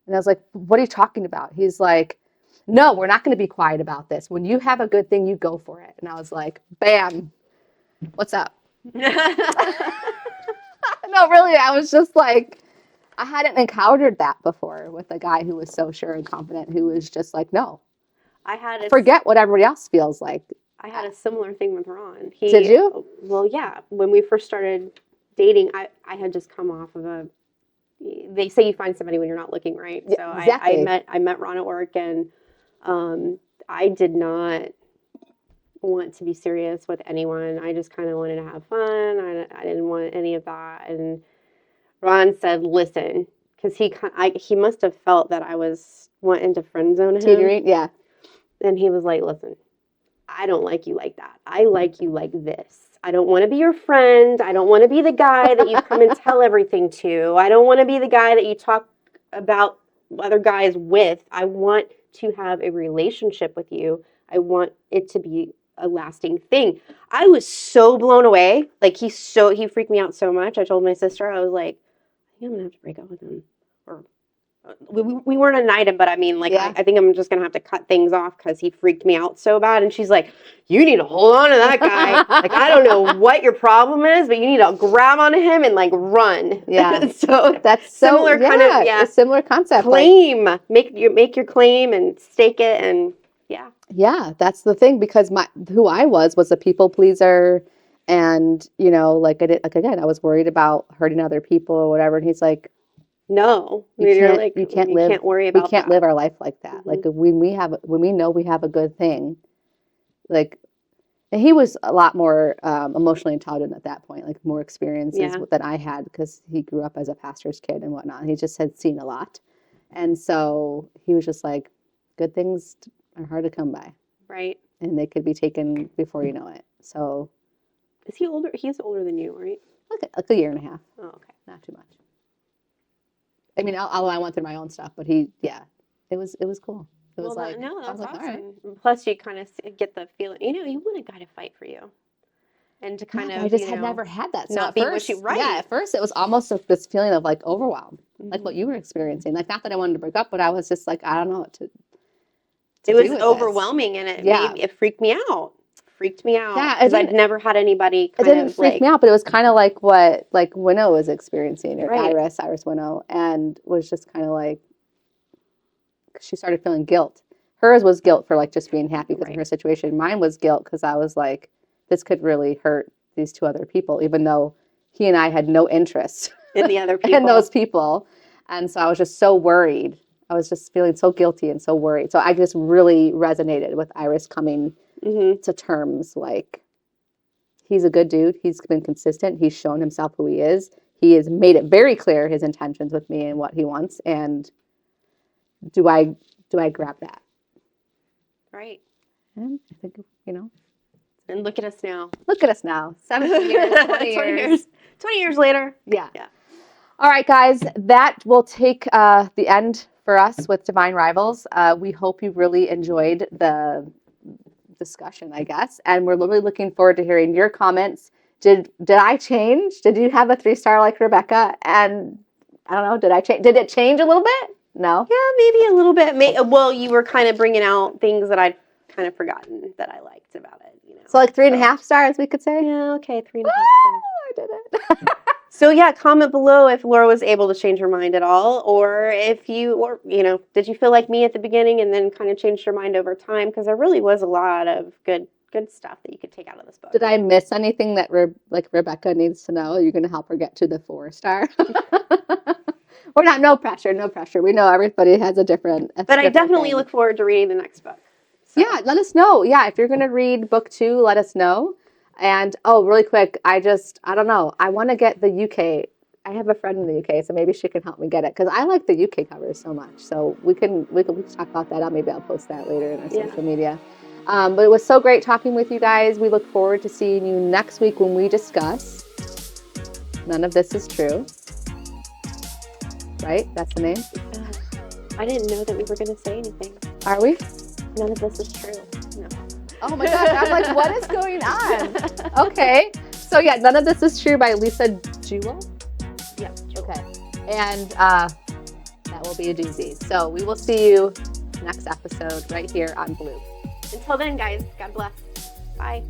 And I was like, what are you talking about? He's like, no, we're not going to be quiet about this. When you have a good thing, you go for it. And I was like, bam, what's up? No, really, I was just like, I hadn't encountered that before with a guy who was so sure and confident, who was just like, no, forget what everybody else feels like.
I had a similar thing with Ron.
Did you?
Well, yeah. When we first started dating, I had just come off of they say you find somebody when you're not looking, right?
Yeah,
So
exactly.
I met Ron at work, and I did not want to be serious with anyone. I just kind of wanted to have fun. I didn't want any of that. And Ron said, listen, because he must have felt that I was wanting to friend zone him.
Teetering, yeah.
And he was like, listen, I don't like you like that. I like you like this. I don't want to be your friend. I don't want to be the guy that you come and tell everything to. I don't want to be the guy that you talk about other guys with. I want to have a relationship with you. I want it to be a lasting thing. I was so blown away. Like he freaked me out so much. I told my sister, I was like, I think I'm gonna have to break up with him. Or we weren't an item, but I mean, like,
Yeah.
I think I'm just gonna have to cut things off because he freaked me out so bad. And she's like, you need to hold on to that guy. Like, I don't know what your problem is, but you need to grab onto him and like run.
Yeah.
So
That's
similar kind of
a similar concept.
Claim, make your claim and stake it, and yeah.
Yeah, that's the thing, because who I was a people pleaser, and you know, like I was worried about hurting other people or whatever. And he's like,
no,
you can't
worry about.
We can't live our life like that.
Mm-hmm.
Like when we know we have a good thing, like, and he was a lot more emotionally intelligent at that point, like more experiences than I had, because he grew up as a pastor's kid and whatnot. He just had seen a lot, and so he was just like, good things are hard to come by.
Right.
And they could be taken before you know it. So.
Is he older? He's older than you, right?
Like a year and a half.
Oh, okay.
Not too much. I mean, although I went through my own stuff, but it was cool. It was
that's
like,
awesome.
all right.
Plus, you kind of get the feeling, you want a guy to fight for you. And to kind of,
I just had never had that. So
not
at first,
right.
Yeah, at first it was almost like this feeling of like overwhelm, like what you were experiencing. Like, not that I wanted to break up, but I was just like, I don't know what to
it was overwhelming, and it freaked me out. Yeah, because I'd never had anybody
it didn't freak me out, but it was kind of like what Winnow was experiencing, or Iris Winnow, and was just kind of like, she started feeling guilt. Hers was guilt for like just being happy because of her situation. Mine was guilt because I was like, this could really hurt these two other people, even though he and I had no interest
in the other people.
in those people. And so I was just so worried. I was just feeling so guilty and so worried. So I just really resonated with Iris coming to terms. Like, he's a good dude. He's been consistent. He's shown himself who he is. He has made it very clear his intentions with me and what he wants. And do I grab that?
Right.
And I think,
And look at us now.
17 years, 20 years.
20 years later.
Yeah. All right, guys, that will take the end for us with Divine Rivals. We hope you really enjoyed the discussion, I guess, and we're really looking forward to hearing your comments. Did I change? Did you have a 3-star like Rebecca? And I don't know, did I change? Did it change a little bit? No?
Yeah, maybe a little bit. Well, you were kind of bringing out things that I'd kind of forgotten that I liked about it.
So like 3.5 stars, we could say?
Yeah, okay, 3.5 stars.
I did it.
So yeah, comment below if Laura was able to change her mind at all, or if did you feel like me at the beginning and then kind of changed your mind over time? Because there really was a lot of good stuff that you could take out of this book.
Did I miss anything that Rebecca needs to know? You're going to help her get to the 4-star? Or not? No pressure. We know everybody has a different.
But I definitely look forward to reading the next book. So.
Yeah, let us know. Yeah, if you're going to read book 2, let us know. And really quick, I don't know. I want to get the UK. I have a friend in the UK, so maybe she can help me get it, because I like the UK covers so much. So we can talk about that. Maybe I'll post that later in our social media. But it was so great talking with you guys. We look forward to seeing you next week when we discuss None of This Is True. Right? That's the name?
I didn't know that we were going to say anything.
Are we?
None of this is true. No.
Oh my gosh, I'm like, what is going on? Okay. So yeah, None of This Is True by Lisa Jewell.
Yep.
Okay. And that will be a doozy. So we will see you next episode right here on Bloop.
Until then, guys, God bless. Bye.